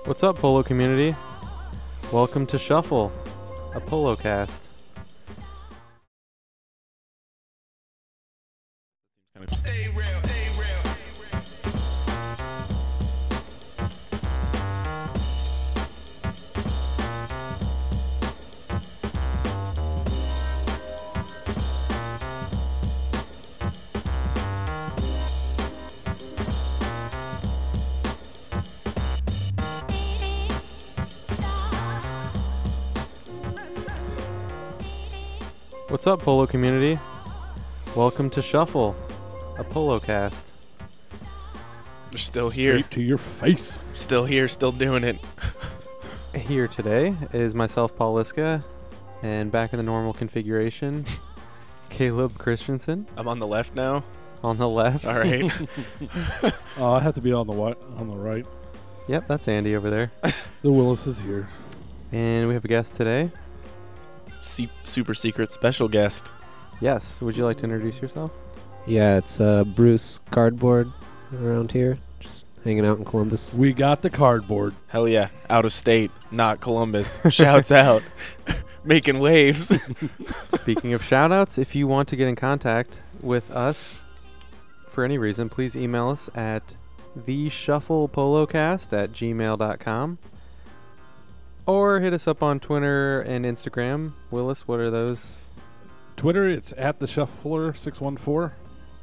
What's up, Polo community? Welcome to Shuffle, a Polo cast. Stay real, stay real. What's up, Polo community? Welcome to Shuffle, a Polo cast. We're still here. Straight to your face. Still here, still doing it. Here today is myself, Paul Lisska, and back in the normal configuration, Kaleb Christian-son I'm on the left now. on the left. All right. I have to be on the right. Yep, that's Andy over there. The Willis is here. And we have a guest today. Super secret special guest. Yes, would you like to introduce yourself? Yeah, it's Bruce Cardboard around here, just hanging out in Columbus. We got the cardboard. Hell yeah. Out of state, not Columbus. Shouts out. Making waves. Speaking of shoutouts, if you want to get in contact with us for any reason, please email us at theshufflepolocast@gmail.com or hit us up on Twitter and Instagram. Willis, what are those? Twitter, it's at the Shuffler 614,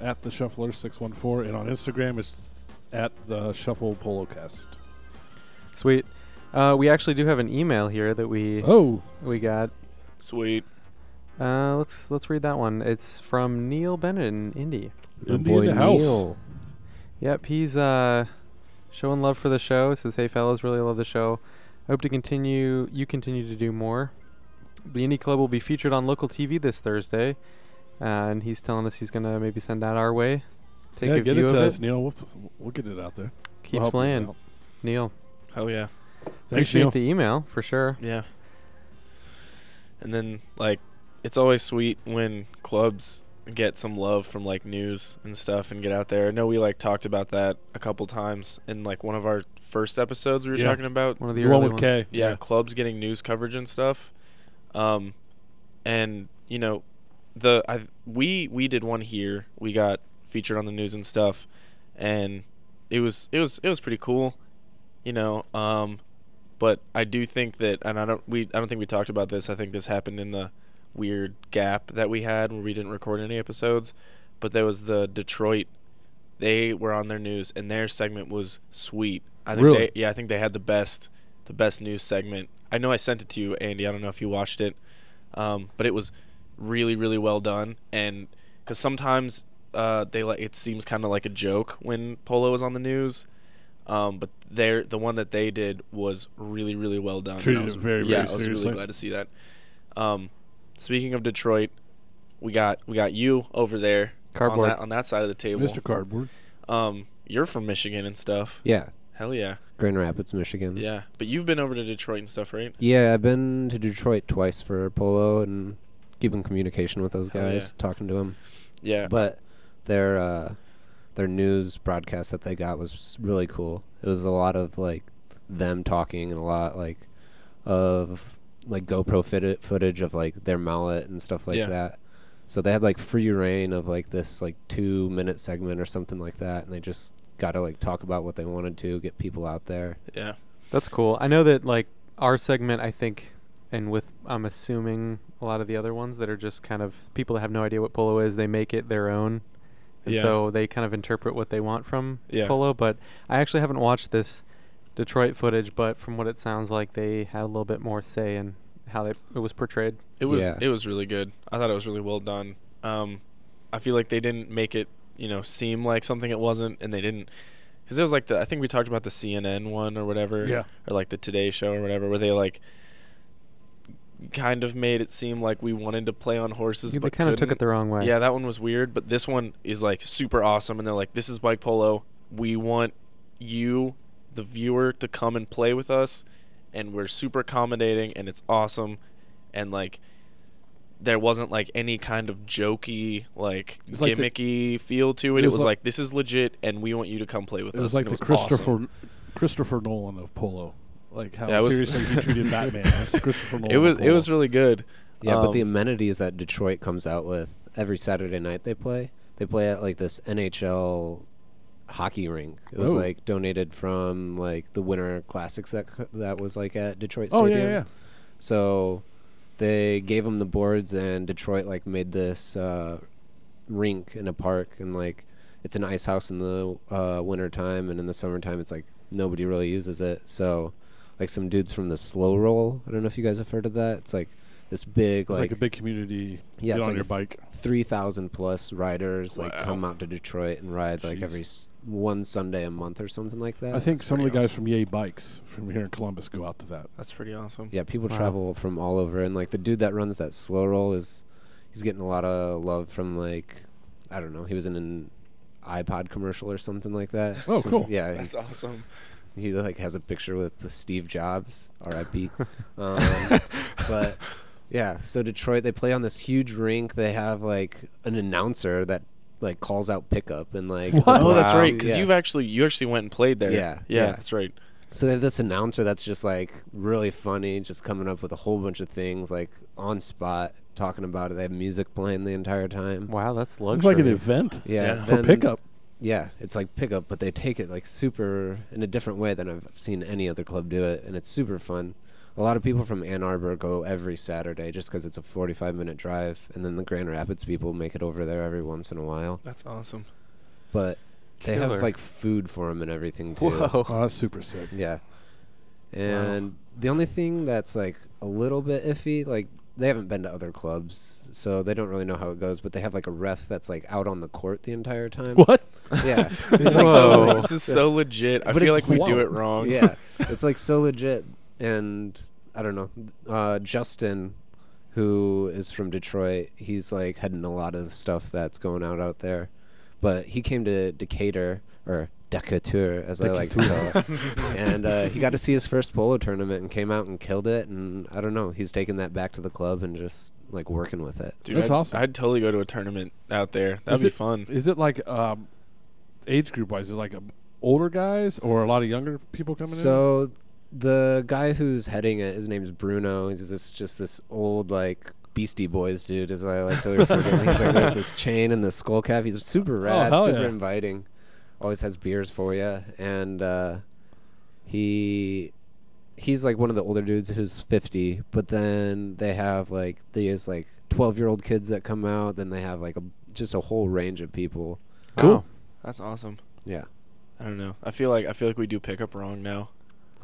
at the Shuffler 614, and on Instagram, it's at the Shuffle Polocast. Sweet. We actually do have an email here that we got. Sweet. Let's read that one. It's from Neil Bennett in Indy. Indy in the house. Neil. Yep, he's showing love for the show. Says, "Hey fellas, really love the show. Hope to continue to do more. The Indie Club will be featured on local TV this Thursday, and he's telling us he's gonna maybe send that our way. Take a Get view it of to it. us, Neil. We'll get it out there. Keep We'll help you slaying, out. Neil. Hell yeah. Thanks, Appreciate Neil. the email for sure. Yeah. And then, like, it's always sweet when clubs get some love from, like, news and stuff and get out there. I know we, like, talked about that a couple times in, like, one of our first episodes we were talking about. One of the The one early with ones. K. Yeah, clubs getting news coverage and stuff. And you know, we did one here. We got featured on the news and stuff, and it was pretty cool, you know. But I do think that, and I don't think we talked about this. I think this happened in the weird gap that we had where we didn't record any episodes. But there was the Detroit. They were on their news, and their segment was sweet. I think Really? I think they had the best news segment. I know I sent it to you, Andy. I don't know if you watched it, but it was really, really well done. And because sometimes it seems kind of like a joke when Polo is on the news, but the one that they did was really, really well done. Treated And I it was, very, yeah, very I was seriously. really glad to see that. Speaking of Detroit, we got you over there Cardboard. on that side of the table. Mr. Cardboard. You're from Michigan and stuff. Yeah, Hell yeah. Grand Rapids, Michigan. Yeah. But you've been over to Detroit and stuff, right? Yeah, I've been to Detroit twice for Polo and keeping communication with those Hell guys, talking to them. Yeah. But their news broadcast that they got was really cool. It was a lot of like them talking and a lot like of like GoPro footage of like their mallet and stuff like Yeah. that. So they had like free reign of like this like 2-minute segment or something like that, and they just got to like talk about what they wanted to, get people out there. Yeah. That's cool. I know that like our segment, I think, and with I'm assuming a lot of the other ones that are just kind of people that have no idea what Polo is, they make it their own. And Yeah. so they kind of interpret what they want from Yeah. Polo. But I actually haven't watched this Detroit footage, but from what it sounds like, they had a little bit more say in how it was portrayed. It was Yeah. it was really good. I thought it was really well done. I feel like they didn't make it, you know, seem like something it wasn't, and they didn't, because it was like I think we talked about the CNN one or whatever, Yeah. or like the Today Show or whatever, where they like kind of made it seem like we wanted to play on horses, They but kind of took it couldn't. the wrong way. Yeah, that one was weird, but this one is like super awesome, and they're like, this is Bike Polo. We want you, the viewer, to come and play with us, and we're super accommodating, and it's awesome, and like there wasn't like any kind of jokey, like It's like the- gimmicky feel to it. it It was was like- this is legit, and we want you to come play with It us. was like and the awesome. Christopher Nolan of polo. like how Yeah, it was- seriously he treated Batman. That's Christopher Nolan. It was really good. Yeah, but the Um, amenities that Detroit comes out with every Saturday night they play at like this NHL hockey rink. It was Oh. like donated from like the Winter Classics that was like at Detroit Oh Stadium. yeah. So they gave them the boards, and Detroit like made this rink in a park, and like it's an ice house in the winter time, and in the summertime it's like nobody really uses it. So like some dudes from the Slow Roll, I don't know if you guys have heard of that. It's like this big It's like a big community. Yeah, Get it's on like your a bike. 3,000 plus riders like Wow. come out to Detroit and ride like Jeez. every one Sunday a month or something like that. I think That's some of the pretty guys from Yay Bikes from here in Columbus go out to that. That's pretty awesome. Yeah, people Wow. travel from all over, and like the dude that runs that Slow Roll he's getting a lot of love from like, I don't know, he was in an iPod commercial or something like that. Oh, cool. Yeah, That's awesome. he like has a picture with the Steve Jobs, R.I.P. But yeah, so Detroit, they play on this huge rink. They have like an announcer that like calls out pickup and like What? Oh, that's Wow. right. Because Yeah. you actually went and played there. Yeah, Yeah, yeah. that's right. So they have this announcer that's just like really funny, just coming up with a whole bunch of things like on spot, talking about it. They have music playing the entire time. Wow, that's It's luxury. like an event Yeah, Yeah. for then- pickup. Yeah, it's like pickup, but they take it like super in a different way than I've seen any other club do it, and it's super fun. A lot of people from Ann Arbor go every Saturday just because it's a 45-minute drive, and then the Grand Rapids people make it over there every once in a while. That's awesome. But they Killer. have like food for them and everything too. Whoa. Oh, that's super sick. Yeah. And the only thing that's like a little bit iffy, like they haven't been to other clubs, so they don't really know how it goes, but they have like a ref that's like out on the court the entire time. What? Yeah. This is Whoa. this is so legit. I But feel like it's- we do Whoa. it wrong. Yeah. It's like so legit. And I don't know. Justin, who is from Detroit, he's like heading a lot of the stuff that's going out there. But he came to Decatur, or Decatur, as I like to call it. And he got to see his first polo tournament and came out and killed it. And I don't know, he's taking that back to the club and just like working with it. Dude, That's I'd, awesome. I'd totally go to a tournament out there. That'd Is be it- fun. Is it like age group wise? Is it like older guys or a lot of younger people coming in? So the guy who's heading it, his name's Bruno. He's just this old like Beastie Boys dude, as I like to refer to him. He's like wears this chain and this skull cap. He's super rad, hell super yeah. inviting. Always has beers for you, and he's like one of the older dudes who's 50. But then they have like these like 12-year-old kids that come out. Then they have like just a whole range of people. Cool. That's awesome. Yeah. I don't know. I feel like we do pickup wrong now.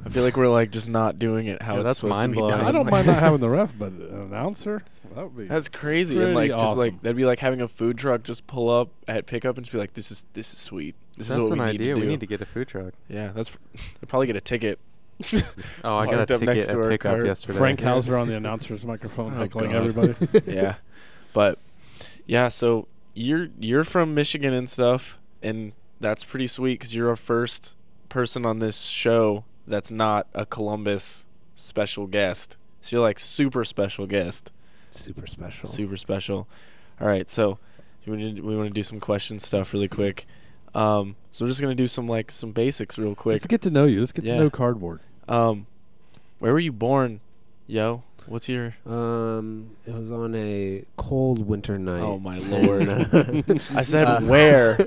I feel like we're like just not doing it how Yeah, it's that's supposed to be mind-blowing. done. I don't Like, mind not having the ref, but an announcer, that would be. That's crazy. And pretty like just like awesome. that'd be like having a food truck just pull up at pickup and just be like, this is sweet. This That's is what an we need idea. to do. We need to get a food truck. Yeah, that's. They'd probably get a ticket. Oh, I got Parked a up next ticket to at our pickup cart. yesterday. Frank Hauser on the announcer's microphone Oh, heckling God. everybody. Yeah, but yeah. So you're from Michigan and stuff, and that's pretty sweet because you're our first person on this show that's not a Columbus special guest. So you're like super special guest. Super special. Super special. All right, so we want to do some question stuff really quick. So we're just gonna do some basics real quick. Let's get to know you. Let's get Yeah. to know Cardboard. Where were you born, yo? What's your? It was on a cold winter night. Oh my lord! And, I said where.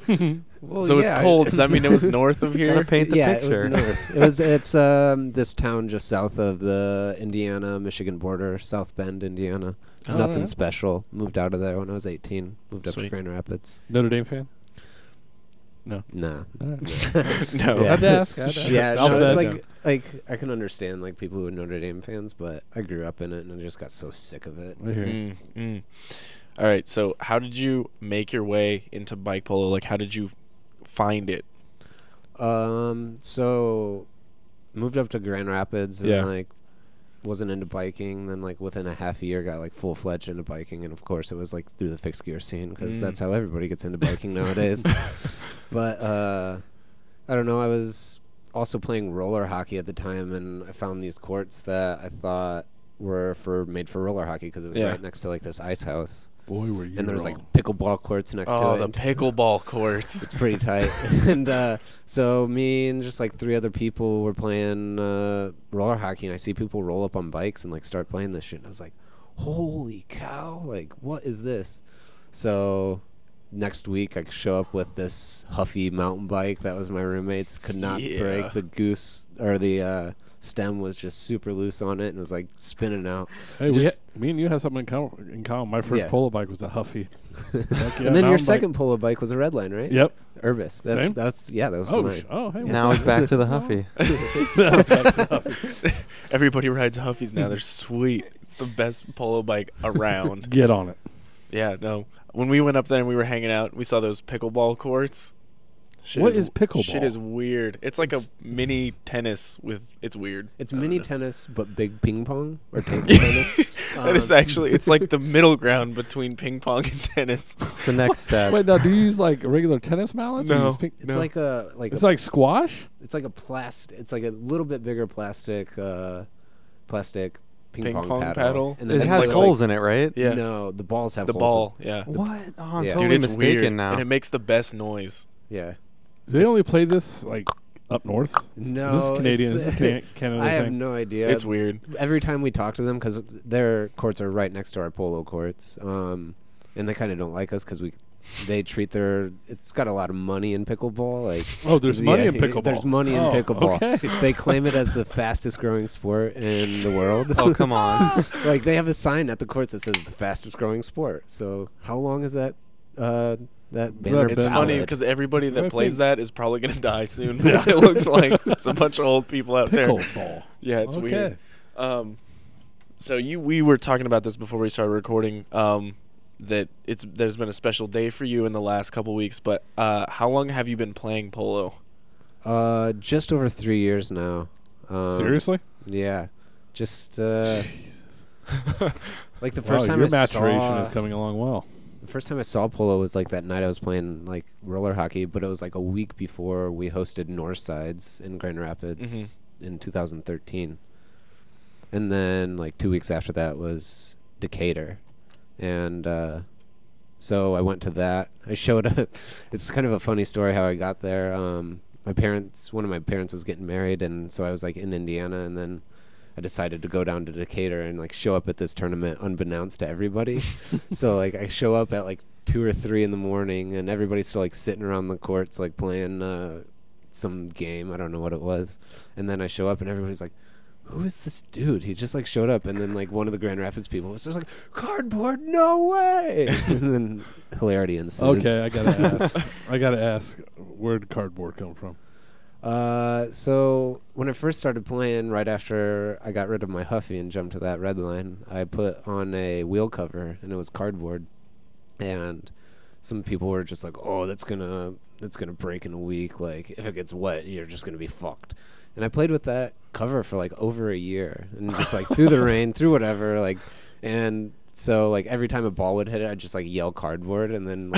well, So yeah, it's cold. Does that mean it was north of Gotta here? paint the yeah, picture. it was north. It's this town just south of the Indiana-Michigan border, South Bend, Indiana. It's Oh, nothing yeah. special. Moved out of there when I was 18. Moved up to Sweet. Grand Rapids. Notre Dame fan? No. Nah. All right. No. Yeah. Had to ask. Had to ask. Yeah, I'll no, bet. like I can understand like people who are Notre Dame fans, but I grew up in it and I just got so sick of it. I hear you. All right. So how did you make your way into bike polo? Like, how did you find it? So moved up to Grand Rapids and Yeah. like wasn't into biking. Then like within a half a year got like full fledged into biking, and of course it was like through the fixed gear scene because that's how everybody gets into biking nowadays. But I don't know. I was also playing roller hockey at the time, and I found these courts that I thought were made for roller hockey because it was Yeah. right next to like this ice house. Boy, were you And there's wrong. like pickleball courts next to Oh, it. the pickleball courts. It's pretty tight. And so me and just like 3 other people were playing roller hockey, and I see people roll up on bikes and like start playing this shit. And I was like, holy cow, like what is this? So next week I show up with this Huffy mountain bike that was my roommate's, could not break. The goose or the stem was just super loose on it and was like spinning out. Hey, Just- me and you have something in common. My first Yeah. polo bike was a Huffy. And then your second polo bike was a Redline, right? Yep. Urbis. Same? That was Oh, mine. hey. Now it's back to the Huffy. Everybody rides Huffies now. They're sweet. It's the best polo bike around. Get on it. Yeah, no. When we went up there and we were hanging out, we saw those pickleball courts. What is pickleball? Shit is weird. It's like a mini tennis with. It's weird. It's I don't mini know. tennis, but big ping pong or table tennis. That is actually. It's like the middle ground between ping pong and tennis. It's the next step. Wait, now do you use like regular tennis mallets? or you No. use It's No. like a It's like squash. it's like a plastic. It's like a little bit bigger plastic ping pong paddle. And It then has like, holes in it, right? Yeah. No, the balls have The holes ball. Yeah. What? Oh, I'm Yeah. totally Dude, it's mistaken weird, now. and it makes the best noise. Yeah. Do they only play this like up north? No, This is Canadian. it's- This is Canada I have thing. no idea. It's weird. Every time we talk to them, because their courts are right next to our polo courts, and they kind of don't like us because they treat it's got a lot of money in pickleball. Like, Oh, there's money yeah, in pickleball. There's money in Oh, pickleball. okay. They claim it as the fastest growing sport in the world. Oh, come on. Like, they have a sign at the courts that says the fastest growing sport. So how long is that banner It's been funny valid? because everybody that I plays think- that is probably gonna die soon. It looks like it's a bunch of old people out there. Pickleball. Yeah, it's Okay. weird. So we were talking about this before we started recording. That there's been a special day for you in the last couple weeks. But how long have you been playing polo? Just over 3 years now. Seriously? Yeah. Just like the Wow, first time your I maturation saw is coming along well. the first time I saw polo was like that night I was playing like roller hockey, but it was like a week before we hosted Northsides in Grand Rapids in 2013. And then like 2 weeks after that was Decatur. And so I went to that. I showed up. It's kind of a funny story how I got there. One of my parents was getting married, and so I was like in Indiana, and then I decided to go down to Decatur and like show up at this tournament unbeknownst to everybody. So like I show up at like 2 or 3 in the morning, and everybody's still like sitting around the courts like playing some game. I don't know what it was. And then I show up, and everybody's like, who is this dude? He just like showed up, and then like one of the Grand Rapids people was just like, cardboard, no way. And then hilarity ensues. Okay, I gotta ask. Where did cardboard come from? So when I first started playing, right after I got rid of my Huffy and jumped to that Redline, I put on a wheel cover, and it was cardboard. And some people were just like, "Oh, that's gonna break in a week. Like if it gets wet, you're just gonna be fucked." And I played with that cover for like over a year, and just like through the rain, through whatever, like, and so like every time a ball would hit it, I'd just like yell cardboard, and then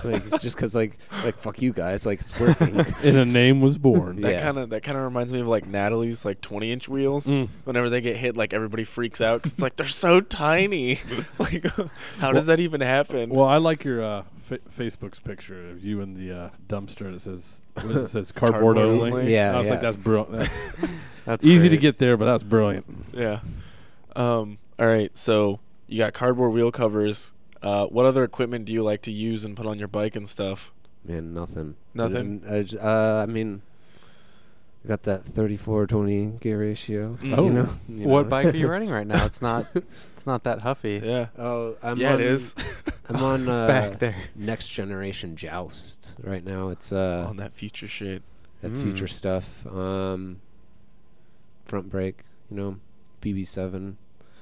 like just because like fuck you guys, like it's working. And a name was born. That Yeah. kind of reminds me of like Natalie's like 20-inch wheels. Mm. Whenever they get hit, like everybody freaks out 'cause it's like they're so tiny. Like, how does that even happen? Well, I like your Facebook's picture of you in the dumpster that says it says cardboard Cardboard only. only? Yeah, I was like, yeah. that's brilliant. That's Easy to great. get there, but that's brilliant. Yeah. All right. So you got cardboard wheel covers. What other equipment do you like to use and put on your bike and stuff? Man, nothing. Nothing? I mean, I got that 34-20 gear ratio. Mm. Oh. You know? What bike are you riding right now? It's not that Huffy. Yeah. Oh, Yeah, it is. I'm on It's back there. next generation Joust right now. It's On that future shit. that future stuff. Front brake, BB7.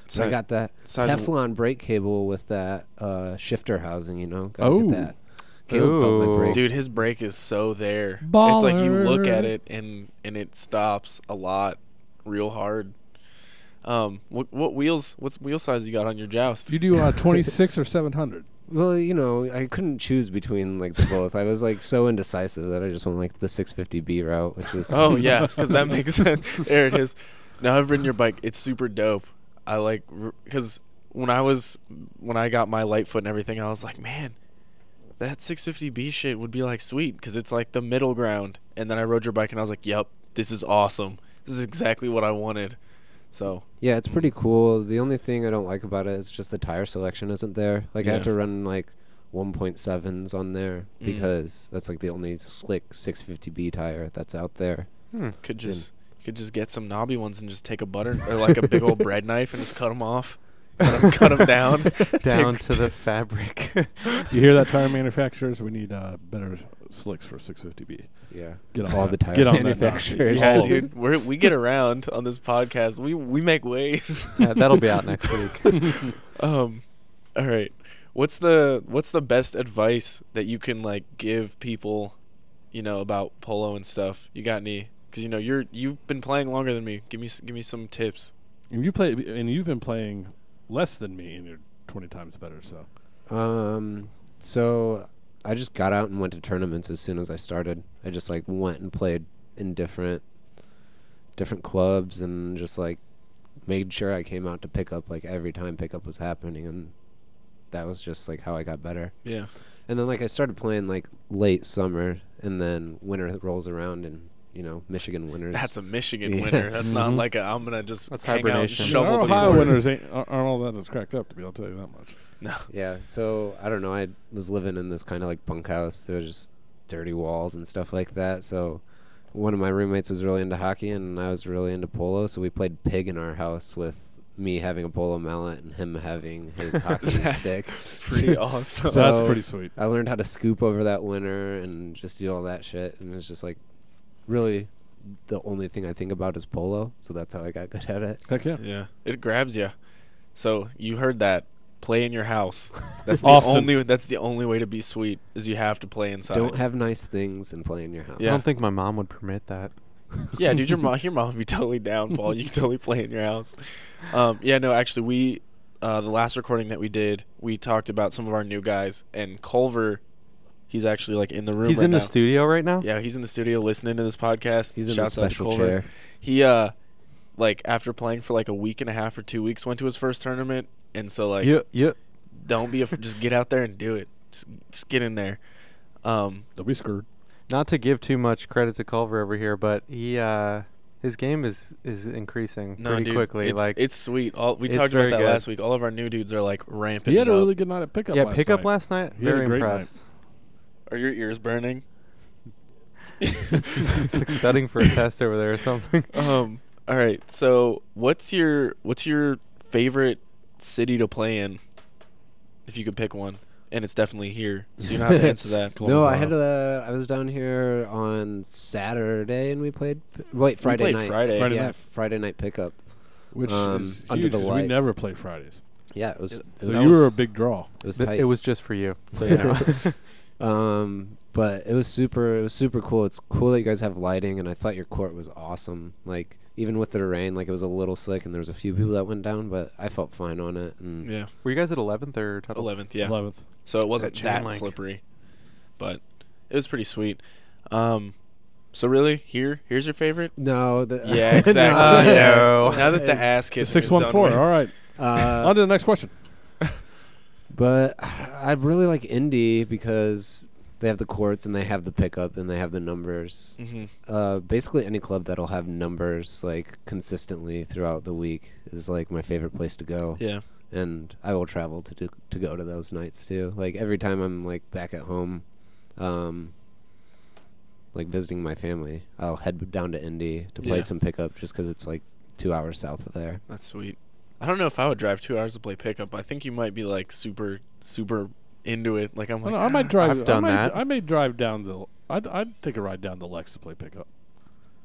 So I got that size of- Teflon brake cable with that shifter housing. Gotta get that. Caleb felt my Ooh. brake. Dude, his brake is so there. It's like you look at Baller. it and it stops a lot, real hard. What wheels? What's wheel size you got on your Joust? Do you do 26 or 700? Well, I couldn't choose between like the both. I was like so indecisive that I just went like the 650B route, which is Oh yeah, because that makes sense. There it is. Now I've ridden your bike. It's super dope. I like because when I got my light foot and everything, I was like, man, that 650B shit would be like sweet because it's like the middle ground. And then I rode your bike and I was like, yep, this is awesome. This is exactly what I wanted. So Yeah, it's pretty cool. The only thing I don't like about it is just the tire selection isn't there. Like I have Yeah. to run like 1.7s on there Mm. because that's like the only slick 650B tire that's out there. could just get some knobby ones and just take a butter or like a big old bread knife and just cut them off, cut them down, Down to the fabric. You hear that, tire manufacturers? We need better slicks for 650B. Yeah. Get on All that. the tire Get on that now. manufacturers. Yeah, All of dude, we get around on this podcast. We make waves. Yeah, that'll be out next week. All right. What's the best advice that you can like give people, about polo and stuff? You got any? Because you've been playing longer than me. Give me some tips. And you've been playing less than me, and you're 20 times better. So So I just got out and went to tournaments as soon as I started. I just like went and played in different clubs and just like made sure I came out to pick up like every time pickup was happening, and that was just like how I got better. Yeah. And then like I started playing like late summer, and then winter rolls around, and Michigan winters. That's a Michigan Yeah. winter. That's not Mhm. like I'm gonna just That's hang out and hibernation. shovel our some Ohio corn. winners aren't all that it's cracked up to be. I'll tell you that much. No. Yeah, so I don't know. I was living in this kind of like bunkhouse. There was just dirty walls and stuff like that. So one of my roommates was really into hockey, and I was really into polo. So we played pig in our house with me having a polo mallet and him having his hockey That's stick. Pretty awesome. So That's pretty sweet. I learned how to scoop over that winter and just do all that shit. And it's just like really the only thing I think about is polo. So that's how I got good at it. Heck yeah. Yeah, it grabs you. So you heard that. Play in your house. That's the Often. That's the only way to be sweet. Is you have to play inside. Don't have nice things and play in your house. I Yeah. don't think my mom would permit that. Yeah, dude, your mom would be totally down, Paul. You can totally play in your house. Yeah, no, actually, we the last recording that we did, we talked about some of our new guys, and Culver, he's actually like in the room. He's right in the now. studio right now? Yeah, he's in the studio listening to this podcast. He's in Shouts the out to special Culver. chair. He like after playing for like a week and a half or 2 weeks, went to his first tournament, and so like Yep. don't be just get out there and do it. Just get in there. Don't be screwed. Not to give too much credit to Culver over here, but he his game is increasing No, pretty dude, quickly. it's sweet. We it's talked very about that good. last week. All of our new dudes are like ramping. He had it a up. really good night at pickup yeah, last pickup night. last night. He had a Very great night. impressed. Are your ears burning? He's like studying for a test over there or something. All right. So, what's your favorite city to play in? If you could pick one, and it's definitely here, so you don't have to answer that. No, I was down here on Saturday and we played. Friday played night. Friday. Friday yeah, night. Friday night pickup. Which is under huge the 'cause we lights. never play Fridays. Yeah, it was. So It was, So you were a big draw. it was Th- tight. It was just for you. So you know. But it was super cool. It's cool that you guys have lighting, and I thought your court was awesome. Like even with the rain, like it was a little slick, and there was a few people that went down, but I felt fine on it. And Yeah, Were you guys at 11th or total? 11th. Yeah, 11th. so it wasn't That chain that link. slippery, but it was pretty sweet. So really, here's your favorite. no, Yeah, exactly. No. Now that the ass kissing is 614. done All right. On to the next question. But I really like Indy because they have the courts and they have the pickup and they have the numbers. Mm-hmm. Basically, any club that'll have numbers like consistently throughout the week is like my favorite place to go. Yeah. And I will travel to go to those nights too. Like every time I'm like back at home, like visiting my family, I'll head down to Indy to play Yeah. some pickup just because it's like 2 hours south of there. That's sweet. I don't know if I would drive 2 hours to play pickup. I think you might be like super into it. Like I'm like I might drive. I've done that. I may drive down the. I'd take a ride down to Lex to play pickup.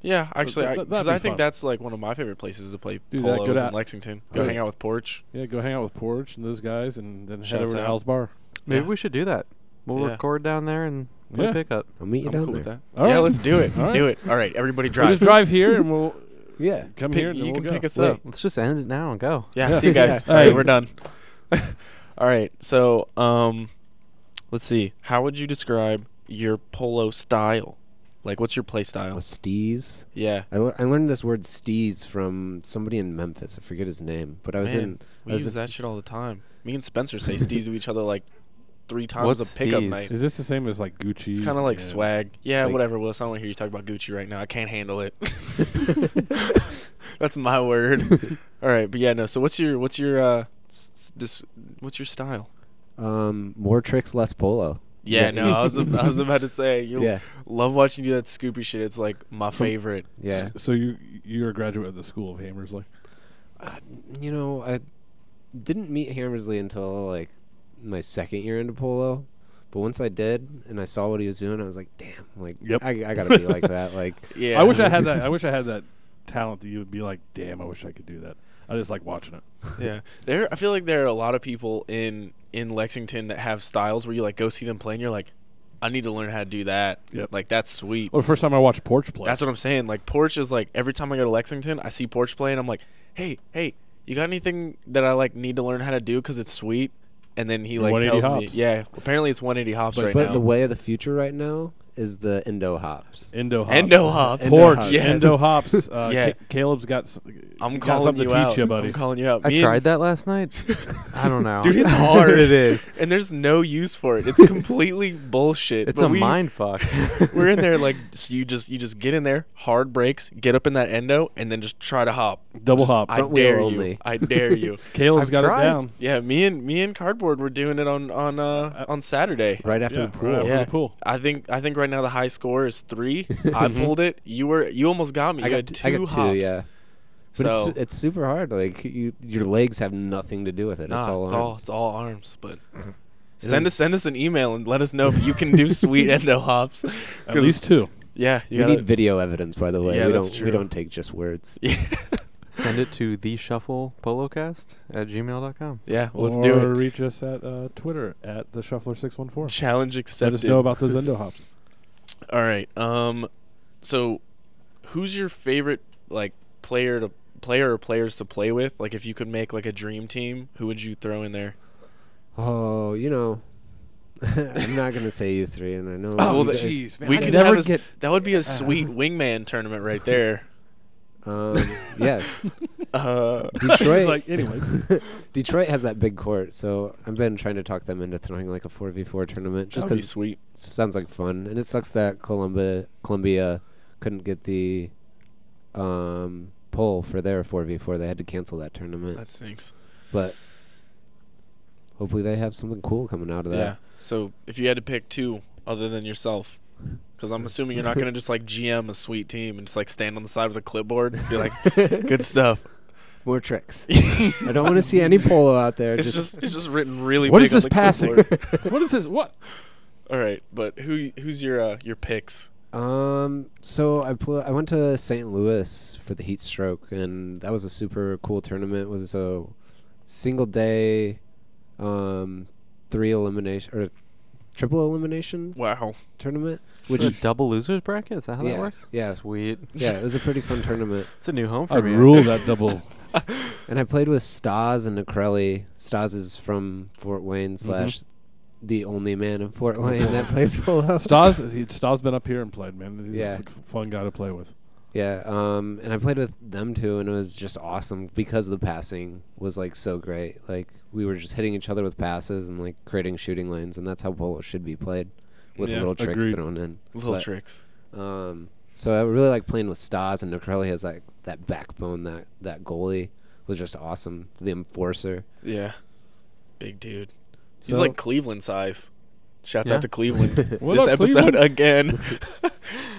Yeah, actually, that'd because be I think fun. that's like one of my favorite places to play Do that, polo go is in down- Lexington. go- Go hang out with Porch. Yeah, go hang out with Porch and those guys, and then head Shouts over to out. Al's Bar. Maybe Yeah. we should do that. We'll Yeah. record down there and play Yeah. pickup. I'll meet you I'm down cool there. with that. All Yeah, right. let's do it. All right. Do it. All right, everybody We'll drive. just drive here, and we'll Yeah. come Pick- here. And you then can we'll pick go. us Wait. up. Let's just end it now and go. Yeah, Yeah. see you guys. Yeah. All right, Hey. we're done. All right, so let's see. How would you describe your polo style? Like, what's your play style? Steez. Yeah. I learned this word steez from somebody in Memphis. I forget his name, but I was Man, in. we I was use in- that shit all the time. Me and Spencer say steez to each other like 3 times What's a pickup steez? night. Is this the same as like Gucci? It's kind of like and- swag. Yeah, Like- whatever, Willis. I don't want to hear you talk about Gucci right now. I can't handle it. That's my word. All right, but yeah, no. So what's your what's your style? More tricks, less polo. Yeah, no. I was about to say you Yeah. love watching you do that Scoopy shit. It's like my favorite. Yeah. So you're a graduate of the School of Hammersley. You know, I didn't meet Hammersley until like my second year into polo, but once I did and I saw what he was doing, I was like, damn, like Yep. I gotta be like that. Like, Yeah. I wish I had that. I wish I had that talent that you would be like, damn, I wish I could do that. I just like watching it. Yeah. I feel like there are a lot of people in Lexington that have styles where you like go see them play and you're like, I need to learn how to do that. Yep. Like that's sweet. Well, the first time I watched Porch play. That's what I'm saying. Like Porch is like every time I go to Lexington, I see Porch play and I'm like, hey, you got anything that I like need to learn how to do because it's sweet? And then he like 180 tells hops. me, yeah. Apparently it's 180 hops right but now. the way of the future right now is the Indo hops. Endo hops. Endo hops. Endo Porch. hops. Yes. Endo hops. Yeah. Caleb's got. I'm got calling something you to out. teach you, buddy. I'm calling you out. I Me and- tried that last night. I don't know. Dude, it's hard. It is. And there's no use for it. It's completely bullshit. It's But a mind fuck. We're in there like so you just get in there, hard brakes, get up in that endo, and then just try to hop. Double Just- hop. I Front wheel dare you. only. I dare you. Caleb's I've got tried. it down. Yeah, me and Cardboard were doing it on Saturday. Right after Yeah, the pool. right after Yeah. the pool. I think right now the high score is 3. I pulled it. You almost got me. You had 2 I got 2, hops. yeah. But So it's super hard. Like your legs have nothing to do with it. nah, it's all arms. it's all arms. But It send is- us an email and let us know if you can do sweet endo hops. At least 2. Yeah, We you gotta, need video evidence, by the way. Yeah, we that's don't true. we don't take just words. Yeah, Send it to theshufflepolocast@gmail.com. yeah. Well, let's or do it. reach us at Twitter at @theshuffler614. Challenge Let accepted. us know about those endo hops. All right. So who's your favorite like player or players to play with? Like if you could make like a dream team, who would you throw in there? Oh, you know, I'm not gonna say you 3, and I know. Oh, you guys- jeez, man. We I could never have get- that would be a sweet wingman tournament right there. Yeah, Detroit. Detroit. Like, anyways. Detroit has that big court, so I've been trying to talk them into throwing like a 4v4 tournament, just That would be because sweet. it sounds like fun, and it sucks that Columbia couldn't get the poll for their 4v4. They had to cancel that tournament, That stinks. but hopefully they have something cool coming out of that. Yeah. So if you had to pick 2 other than yourself, because I'm assuming you're not gonna just like GM a sweet team and just like stand on the side with a clipboard and be like, good stuff. More tricks. I don't want to see any polo out there. It's just written really What big is on this the passing? clipboard. What is this? What? All right, but who's your picks? So I went to St. Louis for the Heat Stroke, and that was a super cool tournament. It was a single day, 3 elimination or triple elimination Wow. tournament. Which a double losers bracket? Is that how Yeah, that works? yeah. Sweet. Yeah, it was a pretty fun tournament. It's a new home for I'd me. rule that double. And I played with Stas and Necrelli. Stas is from Fort Wayne / the only man in Fort Wayne that plays polo. Stas been up here and played, man. He's Yeah. a fun guy to play with. Yeah, and I played with them too, and it was just awesome because the passing was like so great. Like we were just hitting each other with passes and like creating shooting lanes, and that's how polo should be played, with Yeah, little tricks agreed. thrown in. Little But, tricks. So I really like playing with Stas, and Necrelli has like that backbone. That goalie was just awesome. The enforcer. Yeah. Big dude. He's So- like Cleveland size. Shouts Yeah. out to Cleveland. What This up, episode Cleveland? again.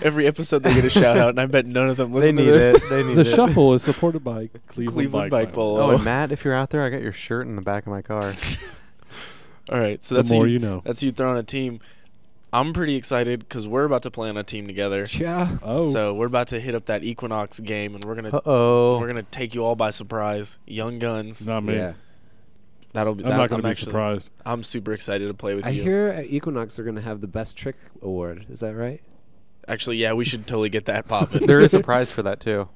Every episode they get a shout out, and I bet none of them They listen to need this. it. They need The it. shuffle is supported by Cleveland Bike Bike Polo. Oh, and Matt, if you're out there, I got your shirt in the back of my car. All right, so The that's more you, you know. That's you throwing a team. I'm pretty excited because we're about to play on a team together. Yeah. Oh, So we're about to hit up that Equinox game, and we're Uh-oh. gonna take you all by surprise. Young guns. not me. Yeah. That'll be. I'm not going to be actually- surprised. I'm super excited to play with I you. hear at Equinox they're gonna have the best trick award. Is that right? Actually, yeah, we should totally get that popping. There is a prize for that, too.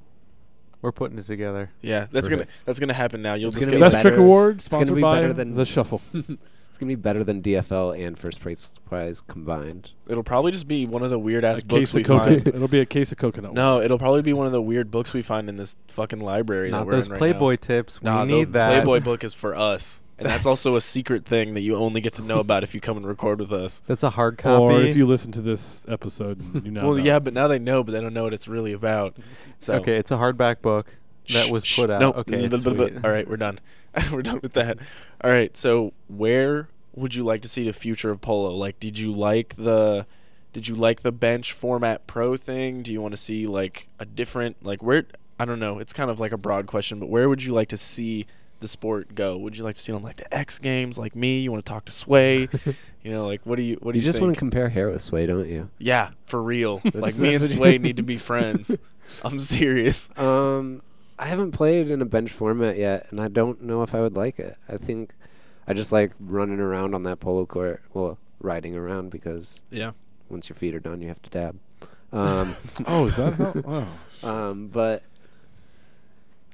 We're putting it together. Yeah, that's Perfect. gonna happen now. You'll It's just gonna get be Best Trick better- Award it's gonna sponsored be by better than- The Shuffle. It's It's gonna be better than DFL and first prize combined. It'll probably just be one of the weird ass A books case we of coconut. find. It'll be a case of coconut. No, it'll probably be one of the weird books we find in this fucking library that Not we're those in right Playboy now. tips. Nah, We need the that. Playboy book is for us, and that's also a secret thing that you only get to know about if you come and record with us. That's a hard copy. Or if you listen to this episode, you know. Well, yeah, but now they know, but they don't know what it's really about. So Okay, it's a hardback book that was put out. No, Okay, it's sweet. all right, we're done. We're done with that. All right, so where would you like to see the future of polo? Like, did you like the bench format pro thing? Do you want to see like a different, like, where? I don't know. It's kind of like a broad question, but where would you like to see the sport go? Would you like to see it on like the X Games, like me? You want to talk to Sway? You know, like what do you You just think? want to compare hair with Sway, don't you? Yeah, for real. Like That's- me and that's what Sway you- need to be friends. I'm serious. I haven't played in a bench format yet, and I don't know if I would like it. I think I just like running around on that polo court. Well, riding around because Yeah. once your feet are done, you have to dab. Oh, is that how? Oh. But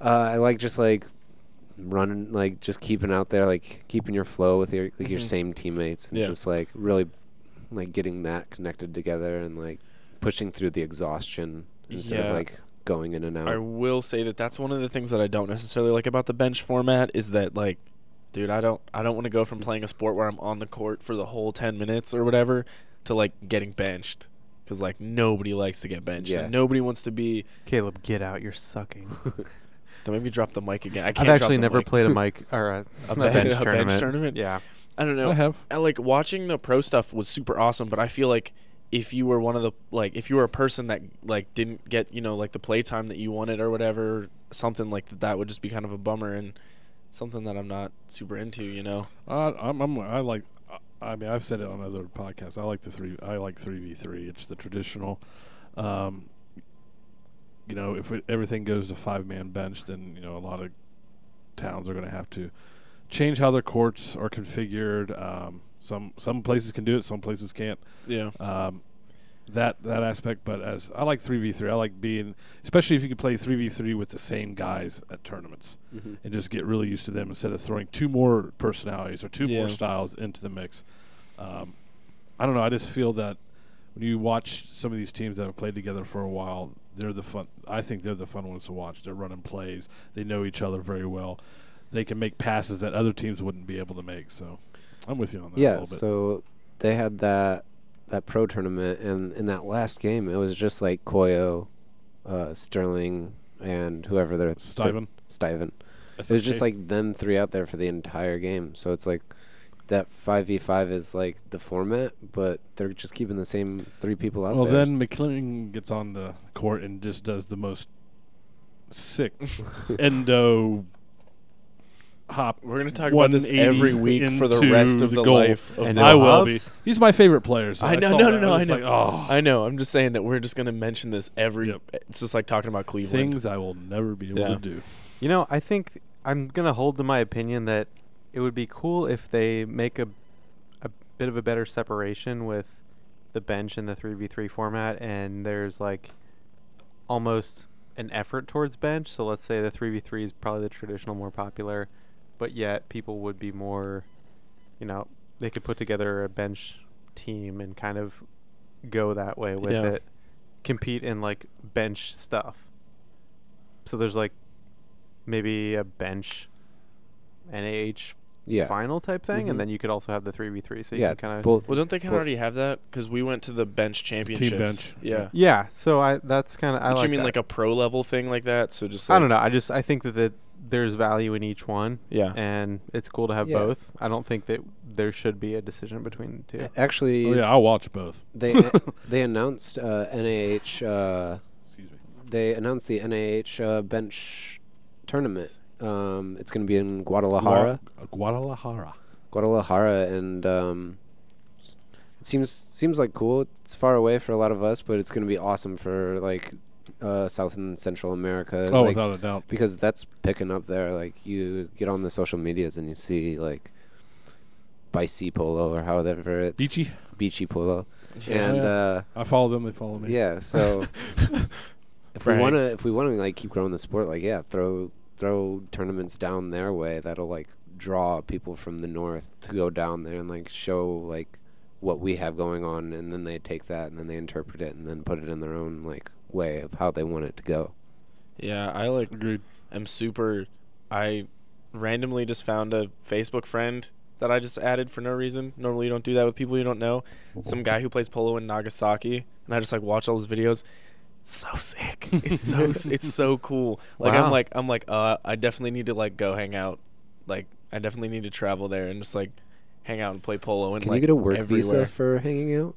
I like just like running, like just keeping out there, like keeping your flow with your your Mhm. same teammates, and Yeah. just like really like getting that connected together and like pushing through the exhaustion instead Yeah. of like going in and out. I will say that that's one of the things that I don't necessarily like about the bench format is that, like, dude, I don't want to go from playing a sport where I'm on the court for the whole 10 minutes or whatever to like getting benched, because like nobody likes to get benched. Yeah. And nobody wants to be. Caleb, get out. You're sucking. Don't make me drop the mic again. I I've can't. drop actually the never mic. played a mic or a A bench bench tournament. tournament? Yeah. I don't know. I have. I like watching the pro stuff was super awesome, but I feel like if you were one of the, like, if you were a person that like didn't get, you know, like the play time that you wanted or whatever, something like that would just be kind of a bummer and something that I'm not super into, you know. I like. I mean, I've said it on other podcasts. I like 3v3. It's the traditional. You know, if everything goes to 5-man bench, then you know a lot of towns are going to have to change how their courts are configured. Some places can do it, some places can't. Yeah. That aspect, but as I like 3v3, I like being, especially if you can play 3v3 with the same guys at tournaments Mhm. and just get really used to them instead of throwing two more personalities or two Yeah. more styles into the mix. I don't know. I just feel that when you watch some of these teams that have played together for a while, they're the fun. I think they're the fun ones to watch. They're running plays. They know each other very well. They can make passes that other teams wouldn't be able to make. So I'm with you on that a Yeah, little bit. so they had that pro tournament, and in that last game, it was just like Koyo, Sterling, and whoever they're Stiven. Stiven. It was just like them three out there for the entire game. So it's like that 5v5 is like the format, but they're just keeping the same three people out Well, there. then McLean gets on the court and just does the most sick endo hop. We're going to talk about this 180 every week for the into rst of the the goal. life of And the I no will be. hops? He's my favorite player. So I know, saw no, that. no, I I was know. like, oh, I know. I'm just saying that we're just going to mention this every. Yep. It's just like talking about Cleveland. things I will never be able Yeah. to do. You know, I think I'm going to hold to my opinion that it would be cool if they make a bit of a better separation with the bench and the 3v3 format, and there's like almost an effort towards bench. So let's say the 3v3 is probably the traditional, more popular, but yet people would be more, you know, they could put together a bench team and kind of go that way with Yeah. it, compete in like bench stuff. So there's like maybe a bench NAH yeah. final type thing, Mhm. and then you could also have the 3v3. So you Yeah, can kind of both. Well, don't they kind of Well- already have that? Because we went to the bench championships. bench. Yeah. yeah. So that's kind of I But like you mean that. like a pro level thing like that? So just I like, don't know. I think that there's value in each one, Yeah. and it's cool to have Yeah. both. I don't think that there should be a decision between the two. Actually, Oh, yeah, I'll watch both. they announced NAH. Excuse me. They announced the NAH bench tournament. It's going to be in Guadalajara. Guadalajara. And it seems like cool. It's far away for a lot of us, but it's going to be awesome for like South and Central America. Oh, like, without a doubt. because that's picking up there. Like you get on the social medias and you see like Bike Polo or however it's Beachy Polo. Yeah. And Yeah. I follow them. They follow me. yeah, so if Right. we want to like keep growing the sport, like throw tournaments down their way. That'll like draw people from the north to go down there and like show like what we have going on, and then they take that and then they interpret it and then put it in their own like way of how they want it to go. Yeah, I like Agreed. am super. I randomly just found a Facebook friend that I just added for no reason. Normally you don't do that with people you don't know. Some guy who plays polo in Nagasaki, and I just like watch all his videos. It's so sick. It's so cool. Like Wow. I'm like I definitely need to like go hang out. Like I definitely need to travel there and just like hang out and play polo and Can like you get a work everywhere. visa for hanging out?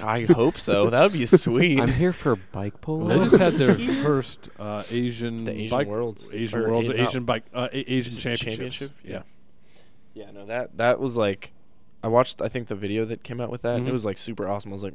I hope so. That would be sweet. I'm here for bike polo. They just had their first Asian The Asian bike Worlds. Asian Or Worlds, not- Asian bike, Asian Is it championships. championship? Yeah. Yeah, no, that was like, I watched, I think, the video that came out with that, and it Mhm. was like super awesome. I was like,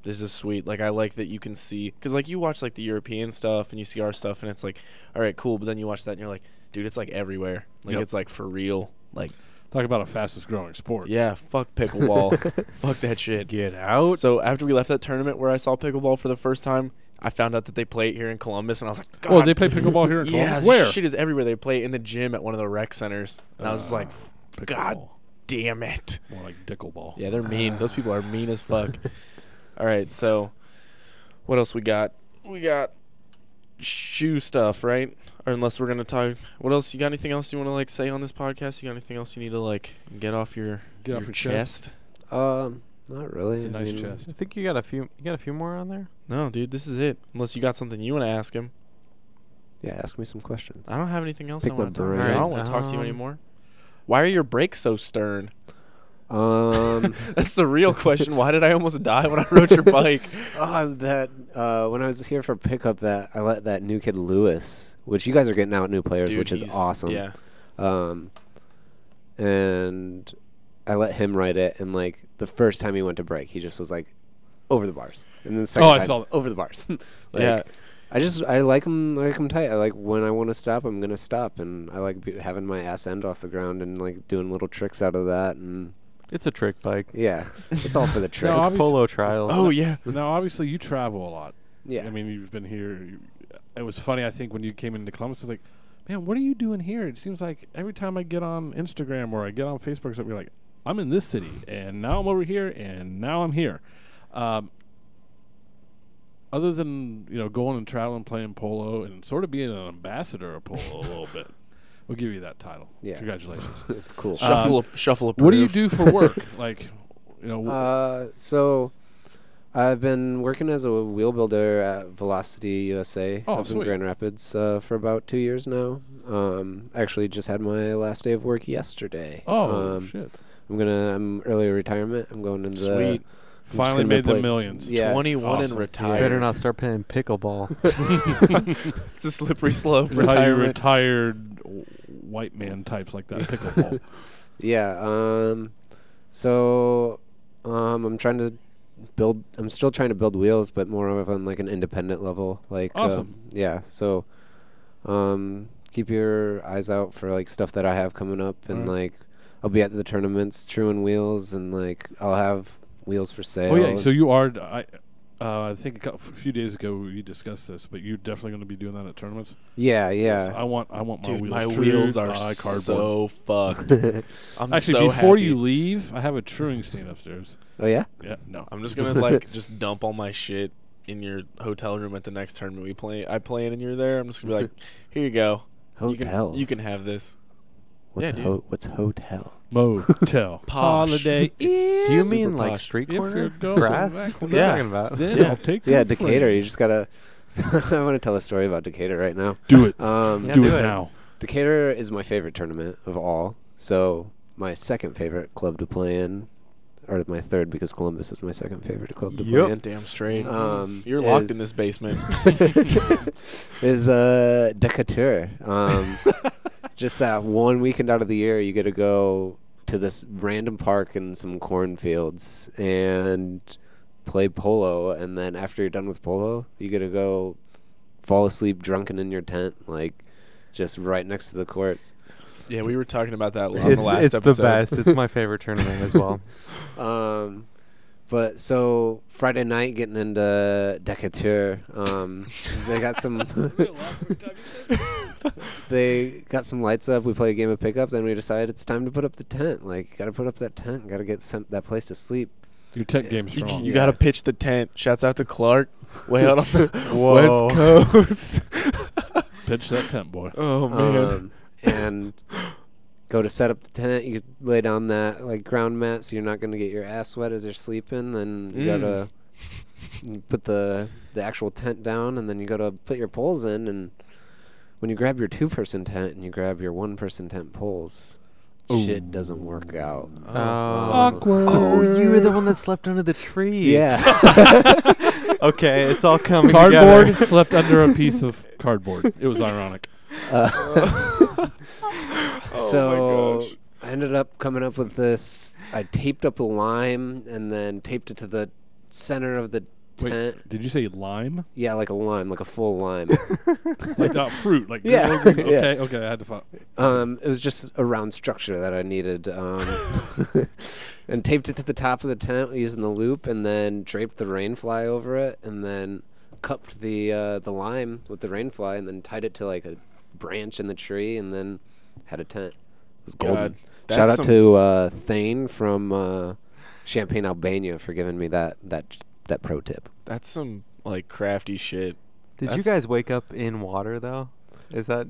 this is sweet. Like, I like that you can see, because like you watch like the European stuff and you see our stuff, and it's like, all right, cool. But then you watch that and you're like, dude, it's like everywhere. Like, Yep. it's like for real. Like, Talk about a fastest growing sport. yeah, fuck pickleball. Fuck that shit. Get out. So after we left that tournament where I saw pickleball for the first time, I found out that they play it here in Columbus, and I was like, God. Oh, they play pickleball here in Yeah, Columbus? this Where? shit is everywhere. They play in the gym at one of the rec centers. And I was just like, God Pickleball. damn it. More like dickleball. Yeah, they're mean. Those people are mean as fuck. All right, so what else we got? We got shoe stuff, right? Or unless we're gonna talk. What else? You got anything else you want to like say on this podcast? You got anything else you need to like get off your chest? Not really. It's a I nice mean, chest. I think you got a few. You got a few more on there. No, dude, this is it. Unless you got something you want to ask him. Yeah, ask me some questions. I don't have anything else Pick I my want to talk brain. about. I don't Alright, want to talk to you um, anymore. Why are your brakes so stern? Um, That's the real question. Why did I almost die when I rode your bike? when I was here for pickup, that I let that new kid Lewis, which you guys are getting out new players, Dude, which is he's- awesome. Yeah. And I let him ride it, and like the first time he went to break, he just was like over the bars, and then the second I time, saw that. over the bars. Like, Yeah. I like him tight. I like when I want to stop, I'm gonna stop, and I like having my ass end off the ground and like doing little tricks out of that, and It's a trick bike. yeah, it's all for the tricks. No, It's obvious- polo trials. Oh, yeah. Now, obviously, you travel a lot. Yeah. I mean, you've been here. It was funny, I think, when you came into Columbus, I was like, man, what are you doing here? It seems like every time I get on Instagram or I get on Facebook or something, you're like, I'm in this city, and now I'm over here, and now I'm here. Other than, going and traveling, playing polo, and sort of being an ambassador of polo a little bit. We'll give you that title. Yeah. Congratulations. Cool. Shuffle approved. What do you do for work? Like, So I've been working as a wheel builder at Velocity USA Oh, up in sweet. Grand Rapids for about 2 years now. Actually just had my last day of work yesterday. Oh, shit. I'm early retirement. I'm going into Sweet. I'm just Finally gonna made the play- millions. Yeah. 21 Awesome. and retired. Better not start playing pickleball. It's a slippery slope. How you Retirement. retired white man types like that pickleball. Yeah. So I'm still trying to build wheels, but more of on like an independent level. Like Awesome. yeah. So keep your eyes out for like stuff that I have coming up, and Alright. like I'll be at the tournaments, truing wheels, and like I'll have wheels for sale. Oh yeah, so you are. I think a few days ago we discussed this, but you're definitely going to be doing that at tournaments. yeah. I want my Dude, wheels. my trued, wheels are cardboard. so fucked. I'm Actually, so before happy. you leave, I have a truing stand upstairs. Oh yeah. Yeah, no. I'm just gonna like just dump all my shit in your hotel room at the next tournament I play in, and you're there. I'm just gonna be like, here you go. Hotels. You can have this. What's Yeah, dude. what's hotel? Motel. Posh. Holiday. Do you Super mean like posh. street If you're corner? going Grass? back What to are you that, talking about? Then Yeah. I'll take Yeah, your Decatur. friend. You just gotta. I want to tell a story about Decatur right now. Do it. Yeah, do do it it. now. Decatur is my favorite tournament of all. So my second favorite club to play in, or my third because Columbus is my second favorite club to Yep. play in. Damn straight. Um, You're locked is- in this basement. is Decatur. Just that one weekend out of the year, you get to go to this random park in some cornfields and play polo, and then after you're done with polo, you get to go fall asleep drunken in your tent, like just right next to the courts. Yeah, we were talking about that on the last It's episode. the best. It's my favorite tournament as well. But so Friday night, getting into Decatur, they got some. They got some lights up. We played a game of pickup. Then we decided it's time to put up the tent. Like, got to put up that tent. Got to get that place to sleep. Your tent game's strong. You got to pitch the tent. Shouts out to Clark, way out on the Whoa. West Coast. Pitch that tent, boy. Oh man. And go to set up the tent. You lay down that like ground mat so you're not going to get your ass wet as you're sleeping. Then you gotta put the actual tent down, and then you gotta put your poles in. And when you grab your 2-person tent and you grab your 1-person tent poles, shit doesn't work out. Awkward. Oh, you were the one that slept under the tree. Yeah. Okay, it's all coming Cardboard together. slept under a piece of cardboard. It was ironic. So I ended up coming up with this. I taped up a lime and then taped it to the center of the tent. Wait, did you say lime? Yeah, like a lime, like a full lime. Like that fruit? Like Yeah. okay, Yeah. okay. I had to find. It was just a round structure that I needed, and taped it to the top of the tent using the loop, and then draped the rain fly over it, and then cupped the lime with the rain fly, and then tied it to like a branch in the tree, and then had a tent. It was golden. Shout out to Thane from Champaign, Albania, for giving me that pro tip. That's some like crafty shit. Did you guys wake up in water though? Is that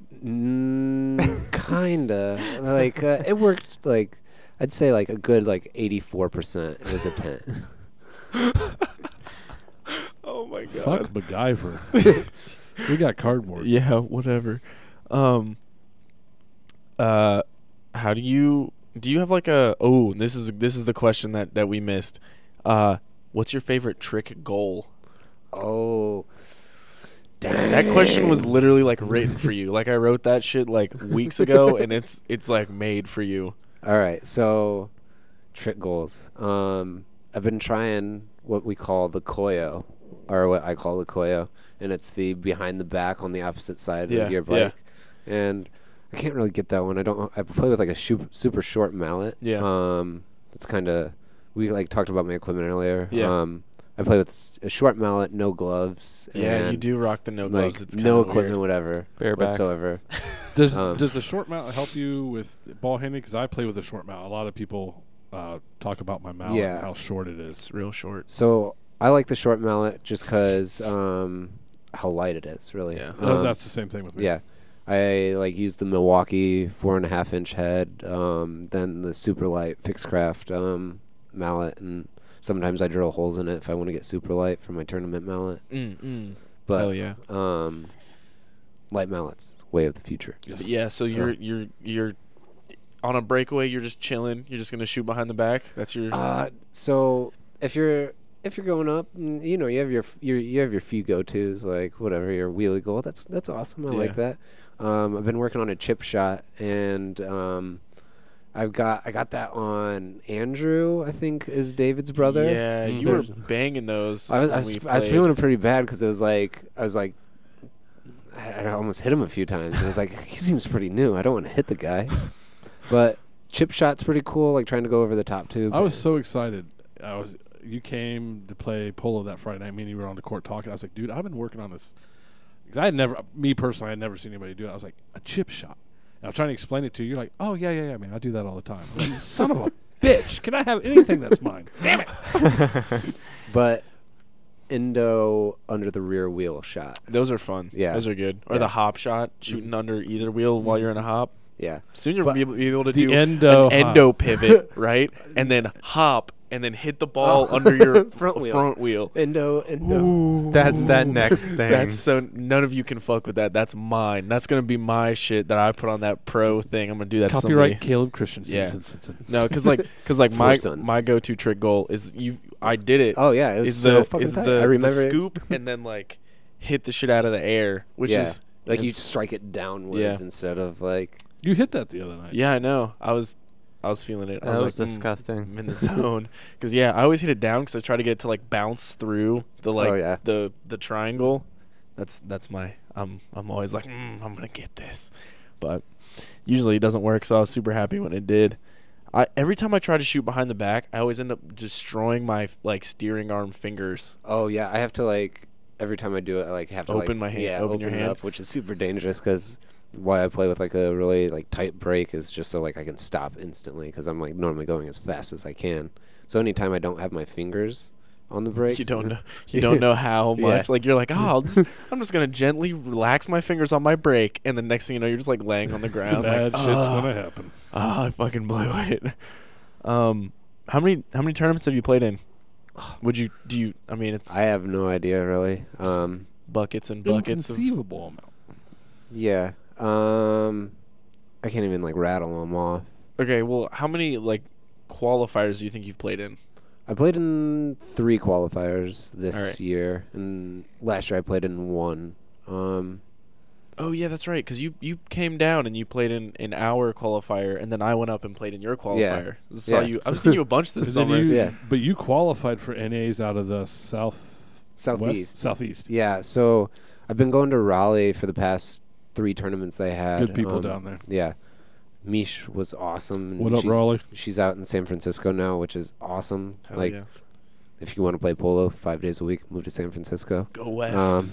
Kinda. Like it worked. Like I'd say like a good like 84%. It was a tent. Oh my god. Fuck MacGyver. We got cardboard. Yeah, whatever. How do you have like a this is the question that we missed. What's your favorite trick goal? Oh. Dang. That question was literally like written for you. Like I wrote that shit like weeks ago, and it's like made for you. All right, so trick goals. I've been trying what we call the koyo, or what I call the koyo, and it's the behind the back on the opposite side of your bike. And I can't really get that one. I play with like a super short mallet. Yeah. It's kind of, we like talked about my equipment earlier. Yeah. I play with a short mallet, no gloves. Yeah, and you do rock the no like gloves. It's no kinda equipment, weird. whatever, Bareback. whatsoever. Does the short mount help you with ball handling? Because I play with a short mount. A lot of people talk about my mallet and how short it is. It's real short. So I like the short mallet just because how light it is, really. Yeah. That's the same thing with me. Yeah. I like use the Milwaukee 4.5-inch head, then the super light fixed craft mallet, and sometimes I drill holes in it if I want to get super light for my tournament mallet. But Hell yeah. light mallets, way of the future. Yes. But yeah, so you're on a breakaway. You're just chilling. You're just gonna shoot behind the back. That's your. So if you're going up, you know, you have your few go-tos, like whatever your wheelie goal. That's awesome. I like that. I've been working on a chip shot, and I got that on Andrew, I think is David's brother. Yeah, you were banging those. I when was we played. feeling it pretty bad because I was like I almost hit him a few times. I was like, he seems pretty new. I don't want to hit the guy, but chip shot's pretty cool. Like trying to go over the top tube. I was so excited. You came to play polo that Friday night. Me and you were on the court talking. I was like, dude, I've been working on this. Because I had never seen anybody do it. I was like, a chip shot. And I was trying to explain it to you. You're like, oh, yeah, man, I do that all the time. I'm like, son of a bitch. Can I have anything that's mine? Damn it. But Indo under the rear wheel shot. Those are fun. Yeah. Those are good. Or Yeah. the hop shot, shooting under either wheel while you're in a hop. Yeah. Soon you'll But be able to the do endo an endo pivot, right? And then hop, and then hit the ball under your Front wheel. Indo. That's that next thing. That's so none of you can fuck with that. That's mine. That's gonna be my shit that I put on that pro thing. I'm gonna do that. Copyright To somebody. Kaleb Christian-son. No, because like Four sons. my go-to trick goal is I did it. Oh yeah, it was is so the fucking is tight. the I remember the it. scoop and then like hit the shit out of the air, which Yeah. is Like you it's- strike it downwards Yeah. instead of like. You hit that the other night. Yeah, I know. I was feeling it. I That was was like, disgusting. I'm in the zone. Because I always hit it down because I try to get it to like bounce through the like Oh, yeah. the triangle. That's my. I'm always like I'm gonna get this, but usually it doesn't work. So I was super happy when it did. every time I try to shoot behind the back, I always end up destroying my like steering arm fingers. Oh yeah, I have to like every time I do it, I like have to Open like, my hand- Yeah, open your it hand. up, which is super dangerous because why I play with like a really like tight brake is just so like I can stop instantly because I'm like normally going as fast as I can. So anytime I don't have my fingers on the brakes, You don't know how much. Yeah. Like you're like, I'm just gonna gently relax my fingers on my brake, and the next thing you know, you're just like laying on the ground. Bad like, shit's gonna happen. I fucking blew it. How many tournaments have you played in? I mean, it's I have no idea really. buckets and buckets. Of, Inconceivable amount. Yeah. I can't even like rattle them off. okay, well, how many like qualifiers do you think you've played in? I played in 3 qualifiers this Alright. year, and last year I played in 1. Oh yeah, that's right. Because you came down and you played in our qualifier, and then I went up and played in your qualifier. Saw Yeah. you. I've seen you a bunch this But then summer. Yeah. But you qualified for NAs out of the Southeast. Southeast. Yeah, so I've been going to Raleigh for the past 3 tournaments they had. Good people down there. Yeah. Mish was awesome. and What up, she's- Raleigh? She's out in San Francisco now, which is awesome. Hell like, yeah. if you want to play polo 5 days a week, move to San Francisco. Go west.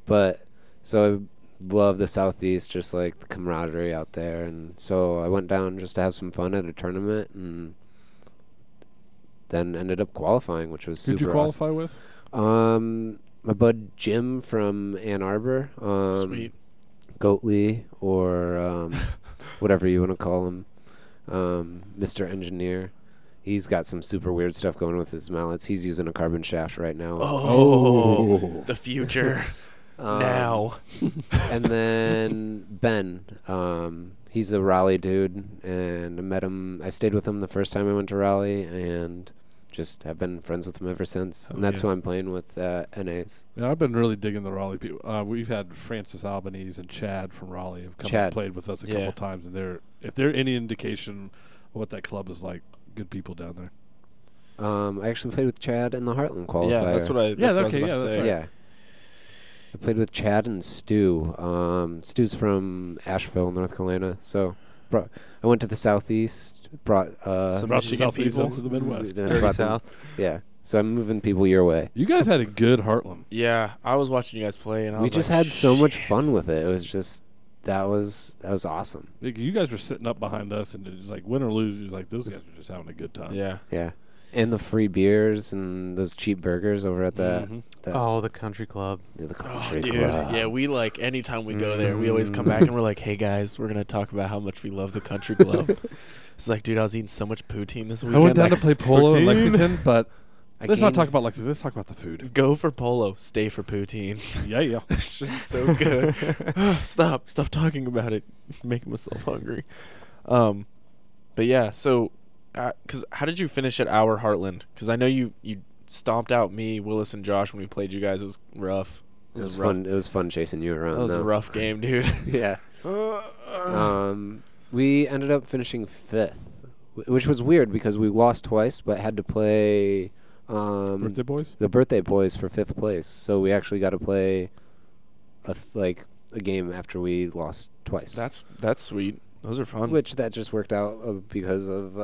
But so I love the Southeast, just like the camaraderie out there. And so I went down just to have some fun at a tournament and then ended up qualifying, which was super Who'd you qualify with? awesome. My bud Jim from Ann Arbor. Sweet. Goatley or whatever you want to call him, Mr. Engineer. He's got some super weird stuff going with his mallets. He's using a carbon shaft right now. Oh, the future Um, now. And then Ben, he's a Raleigh dude, and I met him. I stayed with him the first time I went to Raleigh, and just have been friends with him ever since. Oh, And that's yeah. who I'm playing with NAs. Yeah, I've been really digging the Raleigh people. We've had Francis Albanese and Chad from Raleigh have come and Chad. played with us a Yeah. couple times, and if they're any indication of what that club is like, good people down there. I actually played with Chad in the Heartland qualifier. Yeah, that's what I. That's Yeah, what I was okay, about yeah, to that's say. right. Yeah. I played with Chad and Stu. Stu's from Asheville, North Carolina. So I went to the Southeast, brought Some Brought the Michigan Southeast people. up to the Midwest. then Dirty brought them- South. Yeah. So I'm moving people your way. You guys had a good Heartland. Yeah, I was watching you guys play, and I We was just like, had so much "Shit." fun with it. It was just that was awesome. Like, you guys were sitting up behind us, and it's like win or lose, you're like those guys are just having a good time. Yeah. Yeah. And the free beers and those cheap burgers over at the Mhm. Oh, the country club. the Oh, country dude. club. Yeah, we like anytime we go there, we always come back and we're like, "Hey guys, we're gonna talk about how much we love the country club." It's like, dude, I was eating so much poutine this weekend. I went down to like, play polo in Poutine? Lexington, but I let's not gained- talk about Lexington. Let's talk about the food. Go for polo, stay for poutine. Yeah, yeah. It's just so good. Stop talking about it. Making myself hungry. But yeah, so, cause how did you finish at our Heartland? Cause I know you stomped out me, Willis, and Josh when we played you guys. It was rough. It was rough. fun. It was fun chasing you around. That was a though. rough game, dude. Yeah. We ended up finishing 5th, which was weird because we lost twice, but had to play Birthday boys? the birthday boys for 5th place. So we actually got to play a game after we lost twice. That's sweet. Those are fun. Which that just worked out because of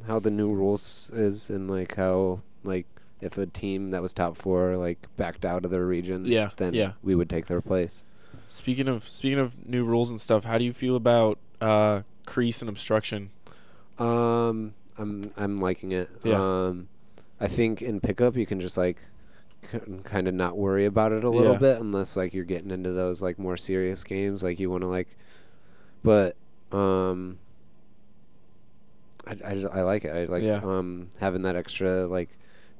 how the new rules is and like how like if a team that was top 4 like backed out of their region, Yeah, then yeah. we would take their place. Speaking of new rules and stuff, how do you feel about crease and obstruction? I'm liking it. Yeah. I think in pickup you can just like kind of not worry about it a little Yeah. bit unless like you're getting into those like more serious games like you want to like, but I like it. I like Yeah. having that extra like